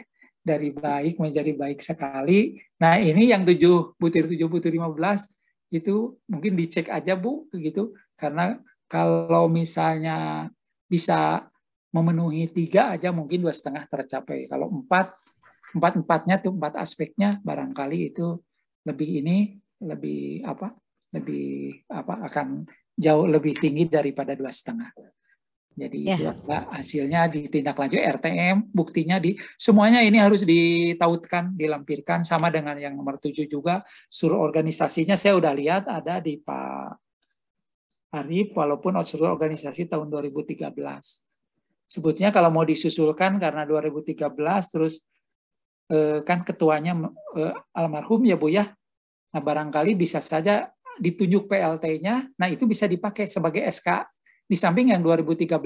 Dari baik menjadi baik sekali. Nah ini yang 7 butir 15 itu mungkin dicek aja Bu gitu, karena kalau misalnya bisa memenuhi 3 aja mungkin 2,5 tercapai. Kalau 4-4-nya tuh 4 aspeknya barangkali itu lebih akan jauh lebih tinggi daripada 2,5. Jadi itu adalah hasilnya ditindaklanjuti RTM, buktinya semuanya ini harus ditautkan, dilampirkan sama dengan yang nomor 7 juga. Suruh organisasinya saya udah lihat ada di Pak Arif, walaupun suruh organisasi tahun 2013. Sebetulnya kalau mau disusulkan karena 2013 terus kan ketuanya almarhum ya Bu ya. Nah barangkali bisa saja ditunjuk PLT-nya, nah itu bisa dipakai sebagai SK. Di samping yang 2013,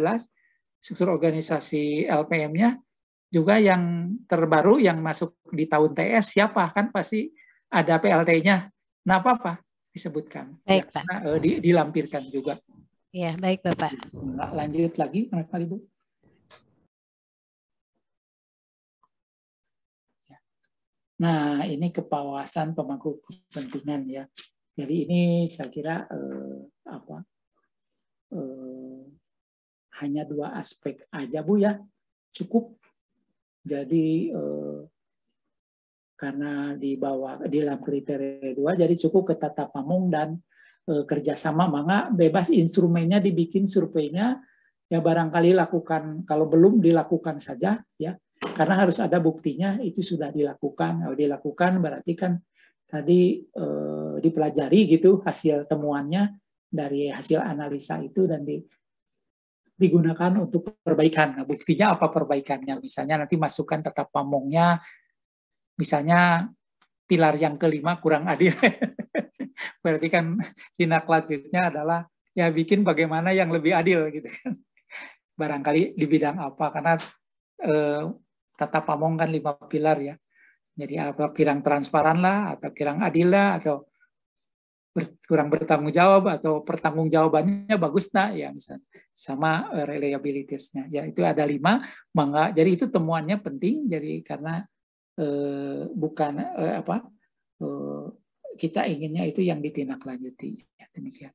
struktur organisasi LPM-nya, juga yang terbaru yang masuk di tahun TS, siapa? Kan pasti ada PLT-nya. Nah, apa-apa disebutkan. Baik, Pak. Nah, dilampirkan juga. Ya, baik, Bapak. Lanjut lagi, Ibu. Nah, ini kepawasan pemangku kepentingan ya. Jadi ini saya kira hanya 2 aspek aja Bu ya, cukup. Jadi karena di dalam kriteria 2, jadi cukup ke tata pamong dan kerjasama, maka bebas instrumennya dibikin surveinya ya barangkali lakukan, kalau belum dilakukan saja ya, karena harus ada buktinya itu sudah dilakukan. Kalau dilakukan berarti kan tadi dipelajari gitu hasil temuannya dari hasil analisa itu dan digunakan untuk perbaikan. Nah, buktinya apa perbaikannya? Misalnya nanti masukkan tata pamongnya, misalnya pilar yang kelima kurang adil. Berarti kan tindak lanjutnya adalah ya bikin bagaimana yang lebih adil gitu kan. Barangkali di bidang apa, karena tata pamong kan 5 pilar ya. Jadi apa kurang transparan lah, atau kurang adil lah, atau kurang bertanggung jawab, atau pertanggung jawabannya bagus nah ya misalnya, sama reliabilitasnya ya, itu ada 5 mangga. Jadi itu temuannya penting, jadi karena bukan kita inginnya itu yang ditindaklanjuti ya, demikian.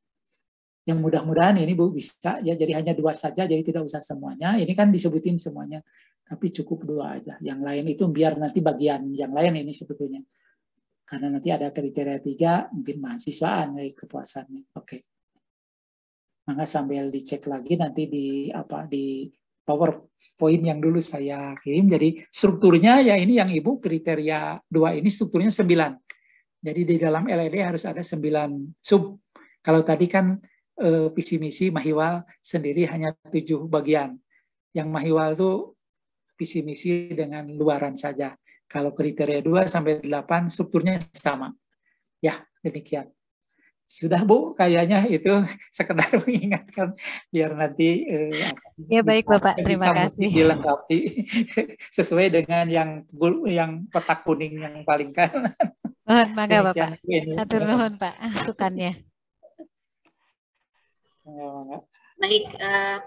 Yang mudah-mudahan ini Bu bisa ya, jadi hanya 2 saja, jadi tidak usah semuanya. Ini kan disebutin semuanya, tapi cukup 2 aja. Yang lain itu biar nanti bagian yang lain ini sebetulnya. Karena nanti ada kriteria 3, mungkin mahasiswaan kepuasannya. Oke. Maka sambil dicek lagi nanti di PowerPoint yang dulu saya kirim. Jadi strukturnya ya ini yang Ibu kriteria 2 ini strukturnya 9. Jadi di dalam LED harus ada 9 sub. Kalau tadi kan visi misi Mahiwal sendiri hanya 7 bagian. Yang Mahiwal itu visi misi dengan luaran saja. Kalau kriteria 2 sampai 8 strukturnya sama. Ya, demikian. Sudah Bu, kayaknya itu sekedar mengingatkan biar nanti ya baik Bapak, terima kasih. Dilengkapi sesuai dengan yang kotak kuning yang paling kanan. Mangga Bapak. Atur nuhun Pak masukannya. Baik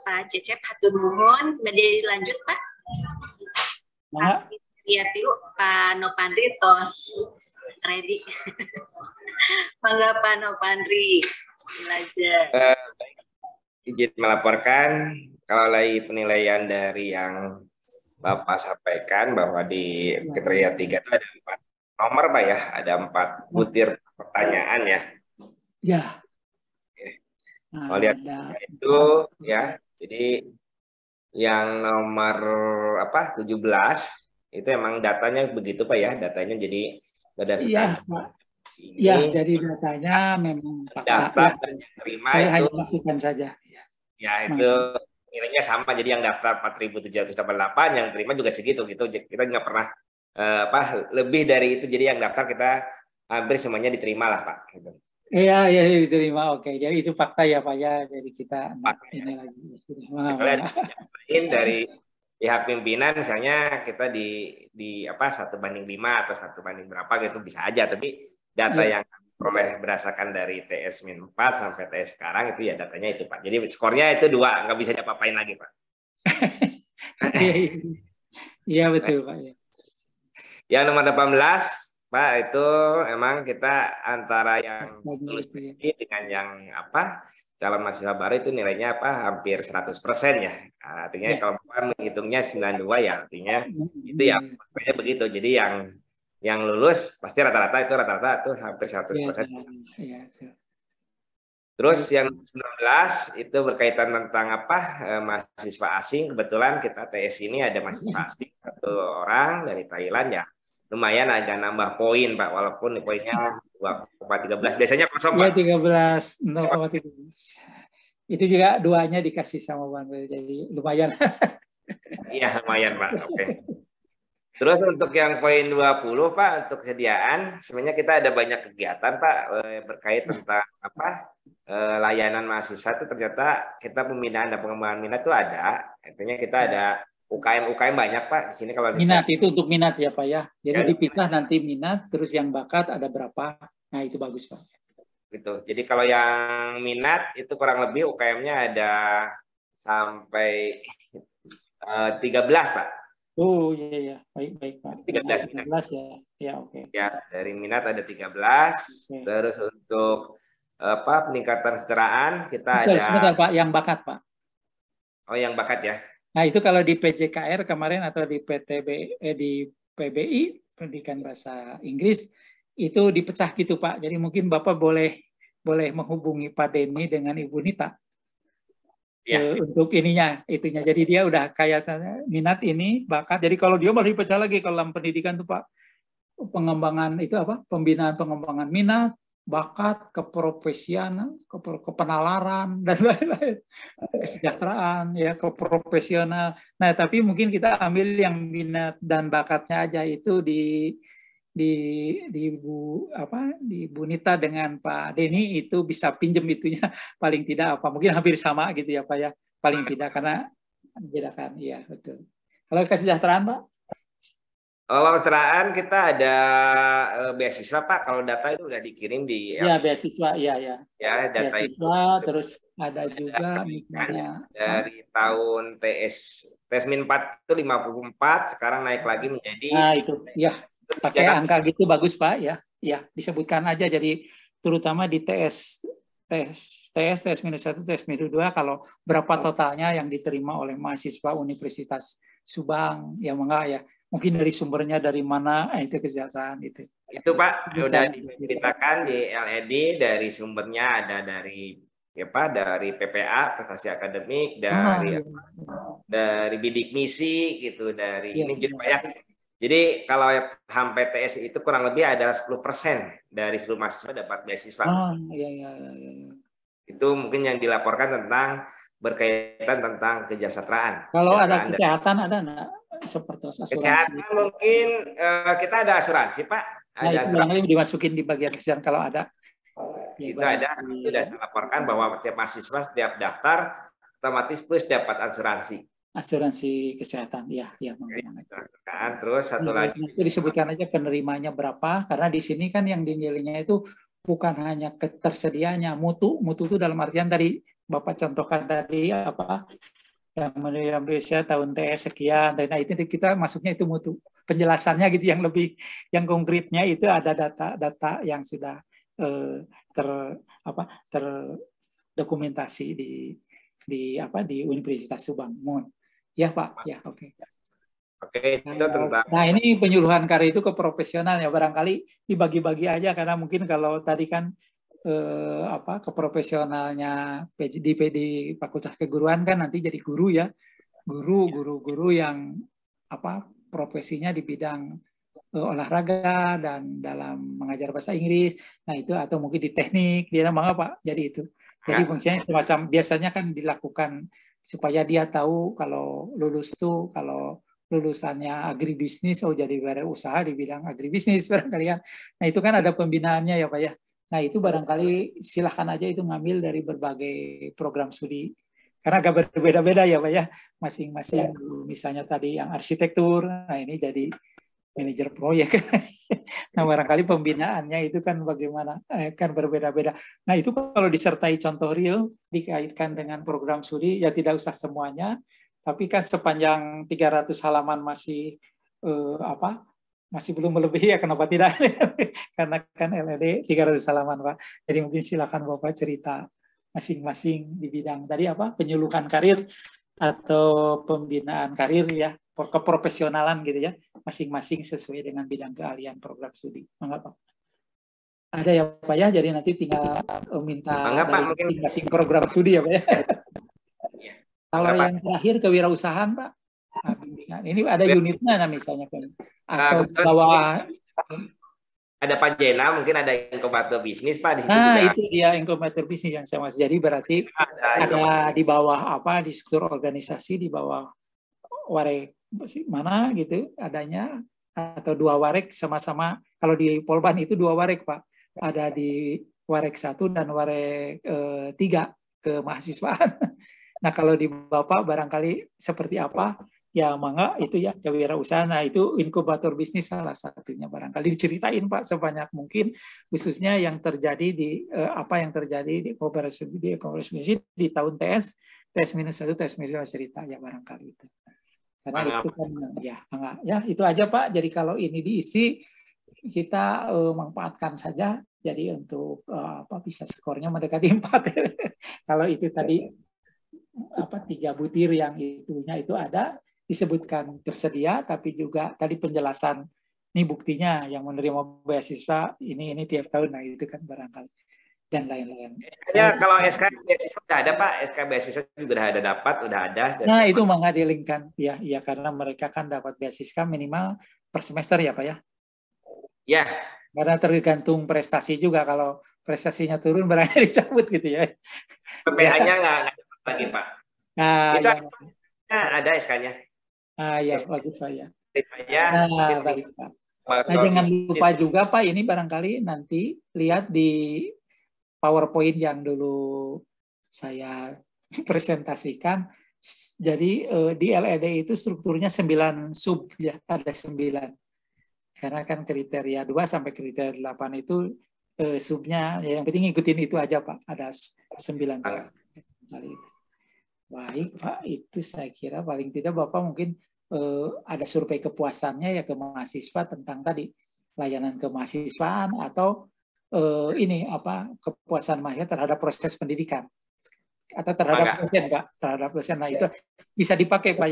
Pak Cecep, hatur nuhun. Jadi lanjut Pak. Lihat dulu Pak Nopandri tos ready. Mangga Pak Nopandri, belajar. Izin melaporkan kalau lagi penilaian dari yang Bapak sampaikan bahwa di kriteria 3 itu ada 4 nomor Pak ya, ada 4 butir pertanyaan ya. Ya. Kalau lihat itu ya, jadi yang nomor 17 itu emang datanya begitu Pak ya, datanya jadi berdasarkan. Iya, Pak. Ya, dari datanya memang daftar dan yang terima saya itu hanya masukkan saja. Ya itu nilainya sama, jadi yang daftar 4.788, yang terima juga segitu gitu. Kita nggak pernah lebih dari itu, jadi yang daftar kita hampir semuanya diterima lah Pak. Gitu. Iya, ya diterima. Oke, jadi itu fakta ya Pak ya. Jadi kita ini lagi. Lain dari pihak pimpinan misalnya kita di 1:5 atau 1:berapa gitu bisa aja, tapi data yang peroleh berdasarkan dari TS-4 sampai TS sekarang itu ya datanya itu Pak. Jadi skornya itu 2, nggak bisa diapa-apain lagi Pak. Iya betul Pak. Yang nomor 18 Pak itu emang kita antara yang lulus dengan yang calon mahasiswa baru itu nilainya hampir 100% ya. Artinya kalau menghitungnya 92 ya artinya itu ya pokoknya begitu. Jadi yang lulus pasti rata-rata itu hampir 100%. Terus yang 19 itu berkaitan tentang mahasiswa asing. Kebetulan kita TS ini ada mahasiswa asing 1 orang dari Thailand ya. Lumayan agak nambah poin Pak, walaupun poinnya 2,13. Biasanya kosong Pak. 13, 0,13. Itu juga 2-nya dikasih sama Bang, jadi lumayan. Iya lumayan Pak. Oke. Terus untuk yang poin 20 Pak, untuk kesediaan, sebenarnya kita ada banyak kegiatan Pak berkait tentang layanan mahasiswa itu. Ternyata kita pembinaan dan pengembangan minat itu ada. Artinya kita ada UKM banyak Pak di sini. Kalau minat itu untuk minat ya Pak ya. Jadi dipisah nanti minat, terus yang bakat ada berapa. Nah itu bagus Pak. Gitu. Jadi kalau yang minat itu kurang lebih UKM-nya ada sampai 13 Pak. Oh iya baik Pak. 13 ya. Ya oke. Ya, dari minat ada 13. Terus untuk peningkatan kesejahteraan kita ada. Sebentar Pak, yang bakat Pak. Oh, yang bakat ya. Nah, itu kalau di PJKR kemarin atau di di PBI Pendidikan Bahasa Inggris itu dipecah gitu Pak. Jadi mungkin Bapak boleh menghubungi Pak Denny dengan Ibu Nita. Ya. Untuk itunya. Jadi dia udah kayak minat ini, bakat. Jadi kalau dia malah dipecah lagi kalau dalam pendidikan tuh Pak, pengembangan itu pembinaan pengembangan minat, bakat, keprofesionalan, kepenalaran dan lain-lain, kesejahteraan ya, keprofesional. Nah, tapi mungkin kita ambil yang minat dan bakatnya aja itu di Bu Nita dengan Pak Denny itu bisa pinjem itunya paling tidak mungkin hampir sama gitu ya Pak ya, paling tidak karena membedakan. Iya betul. Kalau kesejahteraan Pak? Kalau kesejahteraan kita ada beasiswa Pak. Kalau data itu udah dikirim di. Ya beasiswa ya. Ya data beasiswa, itu. Terus ada juga misalnya dari tahun TS-4 itu 54, sekarang naik lagi menjadi. Nah itu ya. Pakai angka gitu bagus Pak ya. Ya, disebutkan aja jadi terutama di TS-1, TS-2 kalau berapa totalnya yang diterima oleh mahasiswa Universitas Subang ya enggak ya. Mungkin dari sumbernya dari mana itu kesejahteraan itu. Itu Pak udah diceritakan di LED, dari sumbernya ada dari dari PPA prestasi akademik, dari bidik misi gitu, dari ini jadi banyak. Jadi kalau sampai TS itu kurang lebih ada 10% dari seluruh mahasiswa dapat beasiswa. Iya. Itu mungkin yang dilaporkan tentang berkaitan tentang kesejahteraan. Kalau ada kesehatan ada enggak? Seperti asuransi. Kesehatan mungkin kita ada asuransi Pak. Ada asuransi dimasukin di bagian kesehatan kalau ada. Itu ada, sudah saya laporkan bahwa tiap mahasiswa setiap daftar otomatis plus dapat asuransi. Asuransi kesehatan, ya. Terus satu lagi. Itu disebutkan aja penerimanya berapa, karena di sini kan yang dinilainya itu bukan hanya ketersediaannya, mutu itu dalam artian tadi Bapak contohkan tadi yang menerima beasiswa tahun TS sekian. Nah itu kita masuknya itu mutu. Penjelasannya gitu yang lebih, yang konkretnya itu ada data-data yang sudah terdokumentasi di Universitas Subang. Ya Pak, ya oke. Oke, itu tentang. Nah ini penyuluhan karir itu ke profesional ya, barangkali dibagi-bagi aja karena mungkin kalau tadi kan ke profesionalnya di Fakultas Keguruan kan nanti jadi guru ya, guru yang profesinya di bidang olahraga dan dalam mengajar bahasa Inggris. Nah itu atau mungkin di teknik dia mangga Pak. Jadi itu. Jadi fungsinya semacam biasanya kan dilakukan supaya dia tahu kalau lulus tuh kalau lulusannya agribisnis jadi wirausaha di bidang agribisnis barangkali ya. Nah itu kan ada pembinaannya ya Pak ya. Nah itu barangkali silahkan aja itu ngambil dari berbagai program studi. Karena agak berbeda-beda ya Pak ya. Masing-masing misalnya tadi yang arsitektur, nah ini jadi manajer proyek. Nah barangkali pembinaannya itu kan bagaimana, kan berbeda-beda. Nah itu kalau disertai contoh real, dikaitkan dengan program studi, ya tidak usah semuanya, tapi kan sepanjang 300 halaman masih masih belum melebihi ya kenapa tidak? Karena kan LED 300 halaman Pak. Jadi mungkin silakan Bapak cerita masing-masing di bidang tadi penyuluhan karir atau pembinaan karir ya, keprofesionalan gitu ya, masing-masing sesuai dengan bidang keahlian program studi. Mengapa Pak? Ada ya Pak ya, jadi nanti tinggal minta dari masing-masing program studi ya Pak ya. Kalau yang terakhir kewirausahaan Pak, ini ada unitnya misalnya atau bawah ada Pak Jena, mungkin ada inkubator bisnis Pak di situ. Nah juga. Itu dia inkubator bisnis yang saya maksud. Jadi berarti ada di bawah di struktur organisasi di bawah warek mana gitu adanya atau 2 warek sama-sama. Kalau di Polban itu 2 warek Pak. Ada di warek 1 dan warek 3 kemahasiswaan. Nah kalau di Bapak barangkali seperti apa? Ya mangga itu ya kewirausahaan. Nah itu inkubator bisnis salah satunya barangkali diceritain Pak sebanyak mungkin khususnya yang terjadi di yang terjadi di kooperasi di tahun TS -1 TS minus cerita ya barangkali itu. Karena itu kan ya itu aja Pak. Jadi kalau ini diisi kita manfaatkan saja. Jadi untuk bisa skornya mendekati 4. Kalau itu tadi 3 butir yang itunya itu ada disebutkan tersedia, tapi juga tadi penjelasan ini buktinya yang menerima beasiswa ini tiap tahun, nah itu kan barangkali dan lain-lain. Ya kalau SK beasiswa sudah ada Pak, SK beasiswa juga udah ada. Nah itu mangga dilingkan ya karena mereka kan dapat beasiswa minimal per semester ya Pak ya. Ya. Karena tergantung prestasi juga, kalau prestasinya turun berarti dicabut gitu ya. PPA-nya nggak dapat lagi Pak. Nah itu ada SK-nya. Ya bagus Pak ya. Baik Pak. Nah jangan lupa juga Pak, ini barangkali nanti lihat di PowerPoint yang dulu saya presentasikan. Jadi di LED itu strukturnya 9 sub ya, ada 9. Karena kan kriteria 2 sampai kriteria 8 itu subnya ya, yang penting ikutin itu aja Pak, ada 9 sub. Baik Pak, itu saya kira paling tidak Bapak mungkin ada survei kepuasannya ya ke mahasiswa tentang tadi layanan kemahasiswaan atau kepuasan mahasiswa terhadap proses pendidikan atau terhadap dosen Pak, terhadap dosen. Nah itu bisa dipakai Pak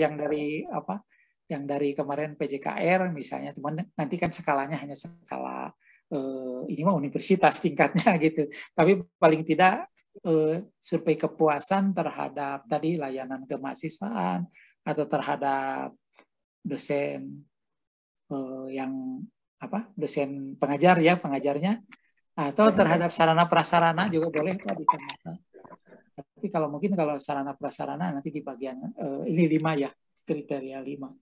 yang dari kemarin PJKR misalnya, teman nanti kan skalanya hanya skala ini mah universitas tingkatnya gitu, tapi paling tidak survei kepuasan terhadap tadi layanan kemahasiswaan atau terhadap dosen dosen pengajarnya atau terhadap sarana prasarana juga boleh Pak dikenakan. Tapi kalau sarana prasarana nanti di bagian ini 5 ya, kriteria 5.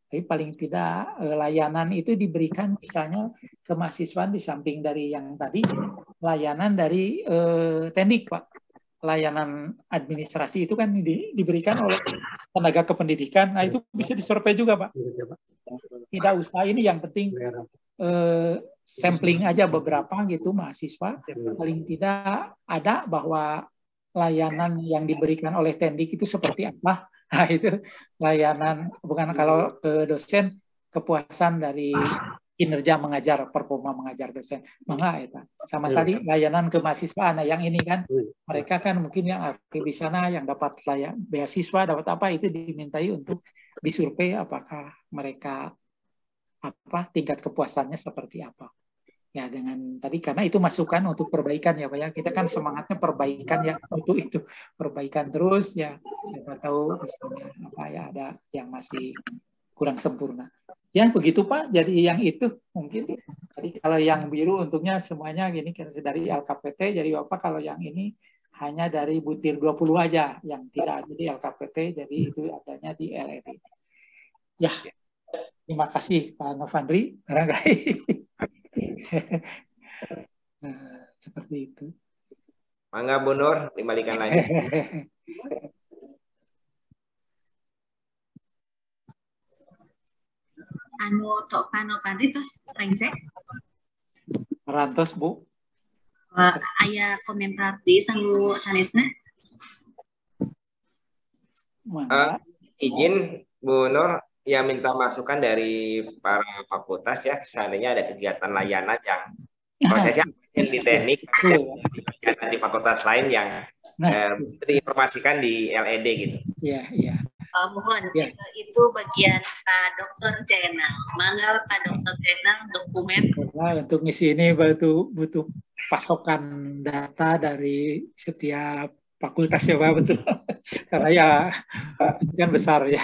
Tapi paling tidak layanan itu diberikan misalnya kemahasiswaan di samping dari yang tadi layanan dari Tendik Pak. Layanan administrasi itu kan diberikan oleh tenaga kependidikan. Nah itu bisa disurvei juga Pak. Tidak usah ini, yang penting sampling aja beberapa gitu mahasiswa. Paling tidak ada bahwa layanan yang diberikan oleh Tendik itu seperti apa. Nah, itu layanan, bukan kalau ke dosen, kepuasan dari kinerja mengajar, performa mengajar dosen. Mangga eta. Sama tadi layanan ke mahasiswa. Nah, yang ini kan mereka kan mungkin yang aktif di sana yang dapat beasiswa, dapat apa itu dimintai untuk disurvei apakah mereka tingkat kepuasannya seperti apa. Ya dengan tadi karena itu masukan untuk perbaikan ya Pak ya. Kita kan semangatnya perbaikan ya untuk itu. Perbaikan terus ya. Siapa tahu misalnya apa ya ada yang masih kurang sempurna. Ya begitu Pak. Jadi yang itu mungkin. Jadi kalau yang biru untuknya semuanya gini dari LKPT. Jadi Bapak kalau yang ini hanya dari butir 20 aja yang tidak ada di LKPT. Jadi itu adanya di LED. Ya. Terima kasih Pak Novandri. Seperti itu. Mangga Bu Nur, dibalikan lagi. Anu tok Novandri tos rengsek. Rantos Bu. Aya komentar di sanggu sanesna. Izin Bu Nur, ya minta masukan dari para fakultas ya, seandainya ada kegiatan layanan yang prosesnya di teknik di fakultas lain yang diinformasikan di LED gitu. Iya, iya. Mohon itu bagian Pak Dr. Jainal. Mangga Pak Dr. Jainal dokumen. Nah, untuk ngisi ini butuh pasokan data dari setiap fakultas ya Pak, betul. Karena ya kan besar ya.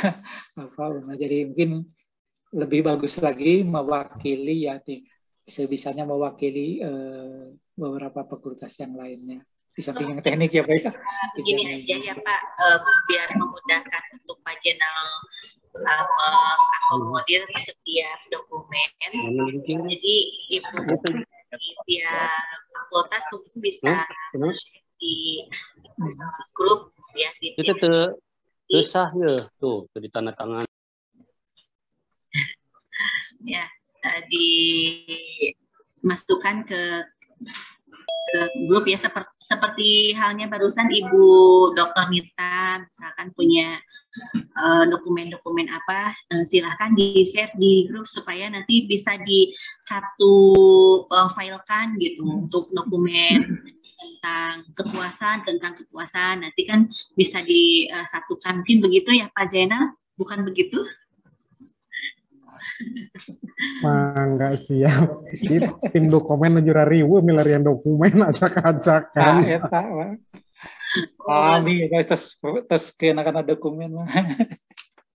Jadi mungkin lebih bagus lagi mewakili ya sebisanya mewakili beberapa fakultas yang lainnya. Di samping yang teknik ya Pak ya. Begini aja ya Pak, biar memudahkan untuk Pak Jenal mengakomodir setiap dokumen. Jadi Ibu di tiap fakultas mungkin bisa di grup ya di itu sah ya tuh ditandatangan ya dimasukkan ke grup ya seperti halnya barusan Ibu Dr. Nita misalkan punya dokumen-dokumen apa silahkan di-share di grup supaya nanti bisa di satu filekan gitu untuk dokumen tentang kepuasan nanti kan bisa disatukan mungkin begitu ya Pak Jainal, bukan begitu? Mangga siap. Tim dokumen nujura ribu milarian dokumen acak-acakan. Tes kena dokumen.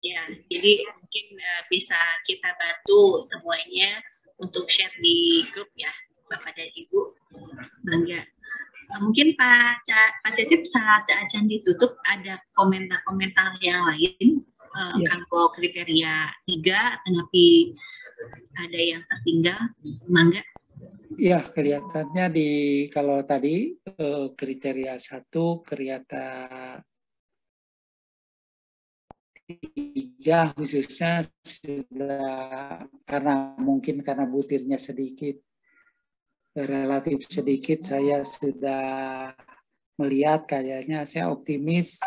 Ya, jadi mungkin bisa kita bantu semuanya untuk share di grup ya, Bapak dan Ibu. Mangga. Mungkin Pak Cecep saat acan ditutup ada komentar-komentar yang lain. Kalau kriteria 3 tetapi ada yang tertinggal, mangga. Iya, kelihatannya kalau tadi kriteria 1, kriteria 3 khususnya sudah karena butirnya relatif sedikit, saya sudah melihat kayaknya saya optimis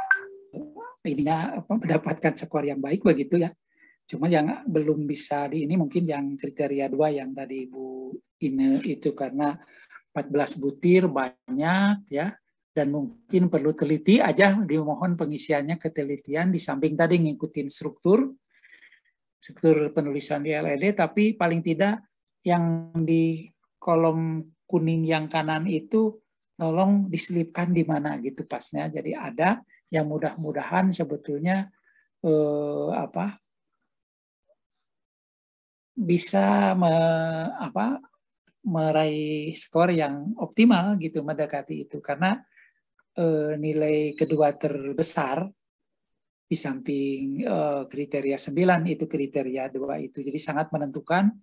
mendapatkan skor yang baik begitu ya. Cuma yang belum bisa ini mungkin yang kriteria 2 yang tadi Bu Ine itu karena 14 butir banyak ya dan mungkin perlu teliti aja, dimohon pengisiannya ketelitian di samping tadi ngikutin struktur penulisan di LED, tapi paling tidak yang di kolom kuning yang kanan itu tolong diselipkan di mana gitu pasnya. Jadi ada yang mudah-mudahan sebetulnya bisa meraih skor yang optimal gitu, mendekati itu karena nilai kedua terbesar di samping kriteria 9 itu kriteria 2 itu, jadi sangat menentukan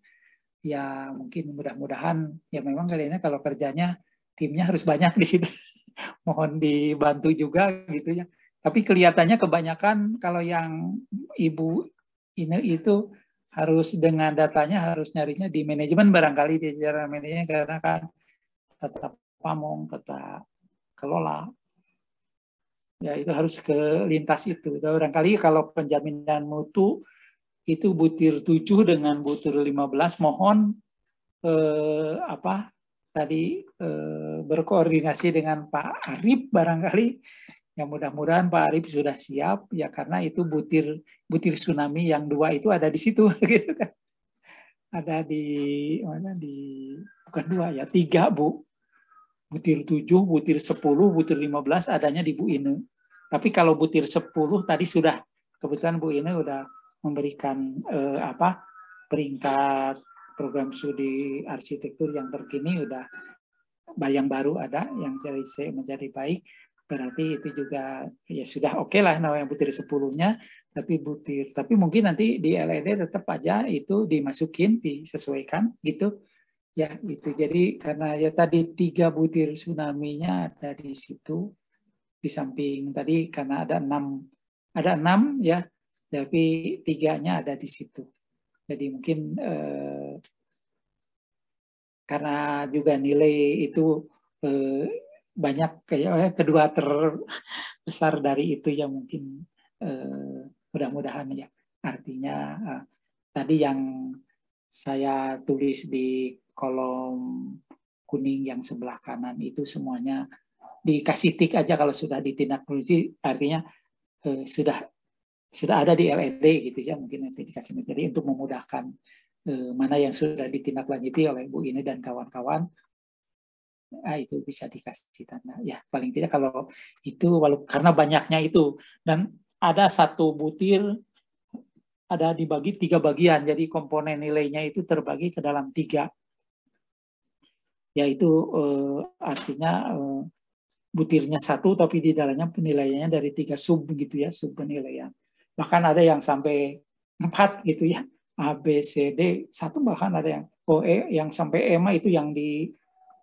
ya. Mungkin mudah-mudahan ya memang kalian kalau kerjanya timnya harus banyak di situ. Mohon dibantu juga gitu ya. Tapi kelihatannya kebanyakan kalau yang Ibu Ine itu harus dengan datanya harus nyarinya di manajemen barangkali di jajaran manajemen karena kan tata pamong, tata kelola Ya, itu harus ke lintas itu. Barangkali kalau penjaminan mutu itu butir 7 dengan butir 15, mohon berkoordinasi dengan Pak Arif barangkali. Ya, mudah-mudahan Pak Arif sudah siap ya, karena itu butir tsunami yang 2 itu ada di situ gitu kan. Ada di bukan 2 ya, 3 Bu. Butir 7, butir 10, butir 15 adanya di Bu Ine. Tapi kalau butir 10 tadi sudah, kebetulan Bu Ine udah memberikan peringkat program studi arsitektur yang terkini, udah bayang baru ada yang jadi C menjadi baik. Berarti itu juga ya sudah oke lah yang butir 10-nya, tapi mungkin nanti di LED tetap aja itu dimasukin, disesuaikan gitu. Ya, itu. Jadi karena ya tadi 3 butir tsunami-nya ada di situ. Di samping tadi karena ada 6 ya, tapi 3-nya ada di situ. Jadi mungkin karena juga nilai itu banyak kayak kedua terbesar dari itu ya, mungkin mudah-mudahan ya. Artinya tadi yang saya tulis di kolom kuning yang sebelah kanan itu semuanya dikasih tik aja kalau sudah ditindaklanjuti, artinya sudah ada di LED gitu ya, mungkin nanti dikasih. Jadi untuk memudahkan mana yang sudah ditindaklanjuti oleh Bu Ine dan kawan-kawan, itu bisa dikasih tanda ya, paling tidak kalau itu karena banyaknya itu, dan ada 1 butir ada dibagi 3 bagian, jadi komponen nilainya itu terbagi ke dalam 3. Yaitu artinya butirnya 1 tapi di dalamnya penilaiannya dari 3 sub gitu ya, sub penilaian. Bahkan ada yang sampai 4 gitu ya, A, B, C, D, 1 bahkan ada yang OE yang sampai EMA itu yang di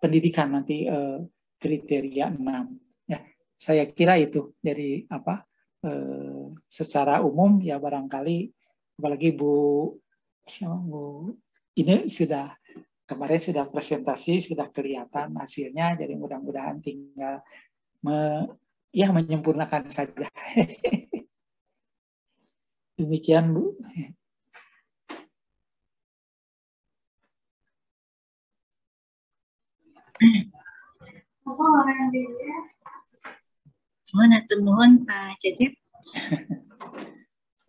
pendidikan nanti kriteria 6. Ya, saya kira itu dari secara umum ya, barangkali apalagi Bu ini kemarin sudah presentasi, sudah kelihatan hasilnya, jadi mudah-mudahan tinggal menyempurnakan saja. Demikian Bu. Mohon Pak Cecep.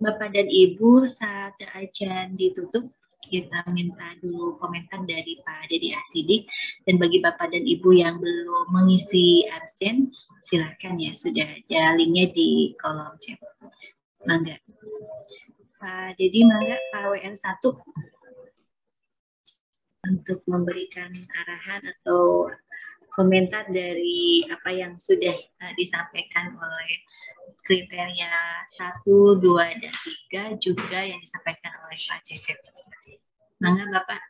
Bapak dan Ibu, saat ajan ditutup, kita minta dulu komentar dari Pak Dedi Asidik. Dan bagi Bapak dan Ibu yang belum mengisi absen, silakan ya, sudah ada linknya di kolom chat. Mangga. Pak Dedi, mangga Pak WL1 untuk memberikan arahan atau komentar dari apa yang sudah disampaikan oleh kriteria 1, 2, dan 3 juga yang disampaikan oleh Pak Cecep. Mangga Bapak.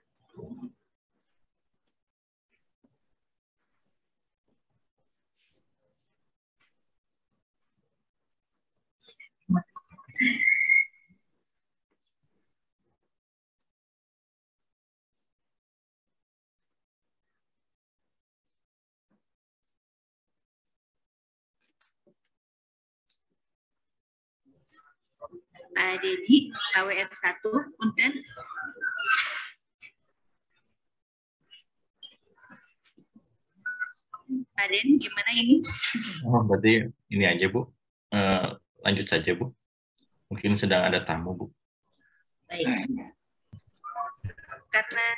Pak Dedi, KWR1, punten. Pak Den, gimana ini? Oh, berarti ini aja Bu. Lanjut saja Bu. Mungkin sedang ada tamu Bu. Baik. Karena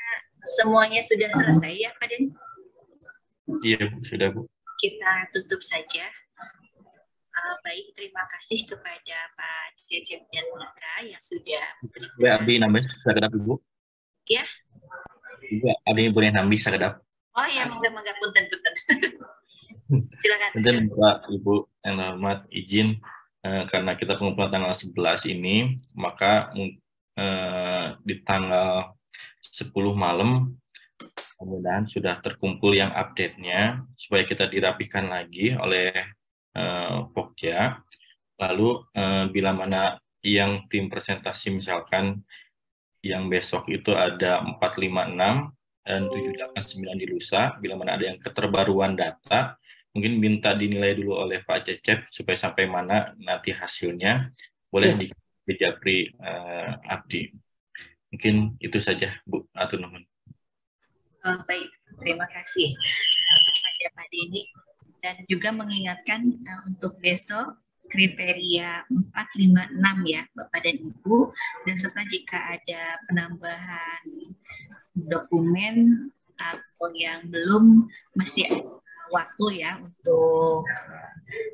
semuanya sudah selesai ya Pak Den? Iya Bu, sudah Bu. Kita tutup saja. Baik, terima kasih kepada Pak Cecep dan Maka yang sudah Ya, Abi nambah sakedap Ibu. Ya. Ibu, Abi boleh nambah sakedap. Oh ya, mangga punten. Silakan. Punten Pak Ibu yang hormat, izin karena kita pengumpulan tanggal 11 ini, maka di tanggal 10 malam mudah-mudahan sudah terkumpul yang update-nya supaya kita dirapikan lagi oleh Pokja. Lalu bila mana yang tim presentasi misalkan yang besok itu ada 456 dan 789 di lusa, bila mana ada yang keterbaruan data mungkin minta dinilai dulu oleh Pak Cecep supaya sampai mana nanti hasilnya. Boleh di Japri Abdi. Mungkin itu saja, Bu. Atur nuhun. Baik, terima kasih kepada Pak Denny. Dan juga mengingatkan untuk besok kriteria 456 ya Bapak dan Ibu, dan serta jika ada penambahan dokumen atau yang belum, masih ada waktu ya untuk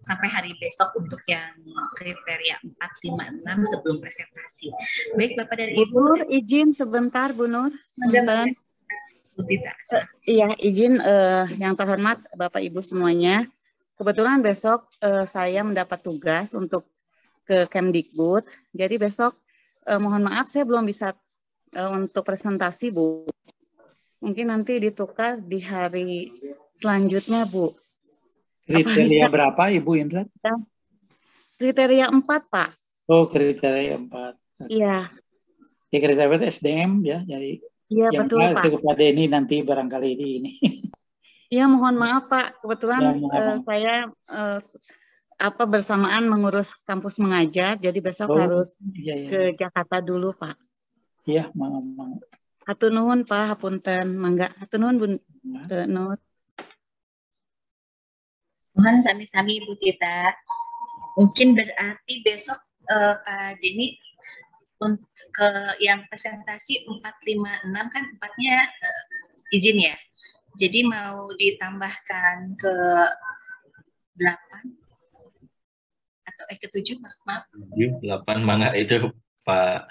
sampai hari besok untuk yang kriteria 456 sebelum presentasi. Baik Bapak dan Ibu. Bu Nur, izin sebentar Bu Nur. Iya, izin yang terhormat Bapak Ibu semuanya. Kebetulan besok saya mendapat tugas untuk ke Kemdikbud. Jadi besok mohon maaf saya belum bisa untuk presentasi Bu. Mungkin nanti ditukar di hari selanjutnya Bu. Kriteria berapa Ibu Indra? Kriteria 4 Pak. Oh, kriteria 4. Iya. Ya, kriteria SDM ya. Jadi iya betul Pak. Itu kepada ini nanti barangkali ini. Iya mohon maaf Pak, kebetulan ya, saya bersamaan mengurus kampus mengajar, jadi besok harus ke Jakarta dulu Pak. Iya, maaf. Hatur nuhun Pak, hapunten, mangga. Hatur nuhun Bu Nur. Mohon sami-sami Bu Tita. Mungkin berarti besok Pak Denny ke yang presentasi 456 kan 4-nya izin ya. Jadi mau ditambahkan ke 8 atau ke 7 maaf. 7, 8 mangga itu Pak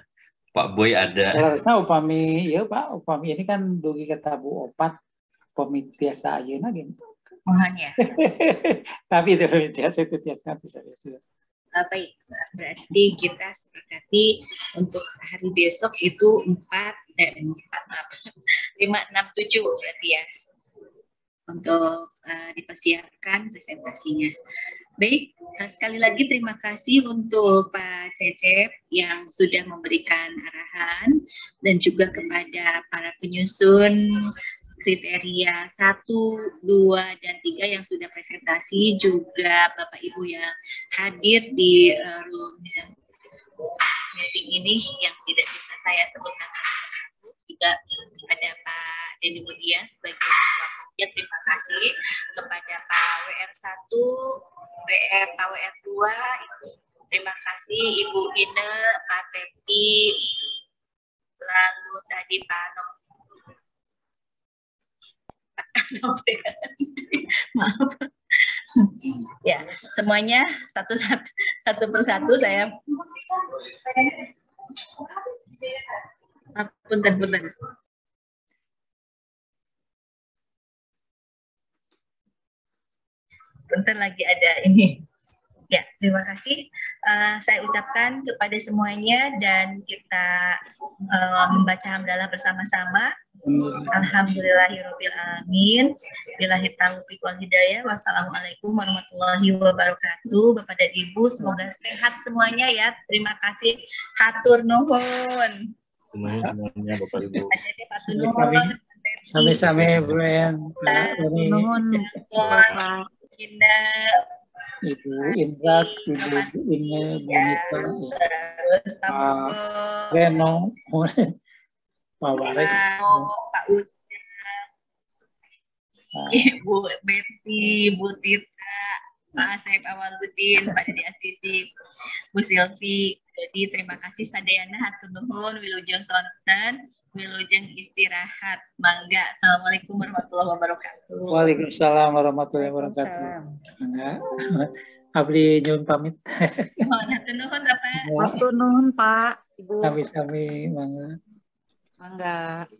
Boy ada. Kalau upami ya Pak, upami ini kan dugi kata Bu Opat, upami tiasa ayeuna gitu. Mohon ya. Tapi itu tiasa sudah. Baik, berarti kita sepakati untuk hari besok itu 5, 6, 7 berarti ya. Untuk dipersiapkan presentasinya. Baik, sekali lagi terima kasih untuk Pak Cecep yang sudah memberikan arahan dan juga kepada para penyusun kriteria 1, 2, dan 3 yang sudah presentasi, juga Bapak Ibu yang hadir di room meeting ini yang tidak bisa saya sebutkan, juga kepada Pak Denny Mudia sebagai ketua panitia. Terima kasih kepada Pak WR1, Pak WR2, terima kasih Ibu Ine, Pak Tepi, lalu tadi Pak maaf ya, semuanya satu persatu saya punten. Punten lagi ada ini. Ya, terima kasih. Saya ucapkan kepada semuanya dan kita membaca hamdalah bersama-sama. Alhamdulillahirabbil alamin. Billahi taufiq wal hidayah. Wassalamualaikum warahmatullahi wabarakatuh. Bapak dan Ibu, semoga sehat semuanya ya. Terima kasih. Hatur nuhun. Semuanya Bapak Ibu. Sami-sami Bren. Nuhun Bapak. Ibu Indra, Ibu Ine, Bu Nita, Pak Reno, Pak Waris, Pak Ujang, Ibu Betty, Bu Tita, Pak Asep Awaludin, Pak Dedi Asidik, Bu Silvi. Jadi terima kasih sadayana hatur nuhun, wilujeng sonten, wilujeng istirahat. Mangga. Assalamualaikum warahmatullahi wabarakatuh. Waalaikumsalam warahmatullahi wabarakatuh. Mangga. Abdi nyuwun pamit. Hatur nuhun Bapak. Hatur nuhun Pak, Ibu. Sami-sami mangga. Mangga.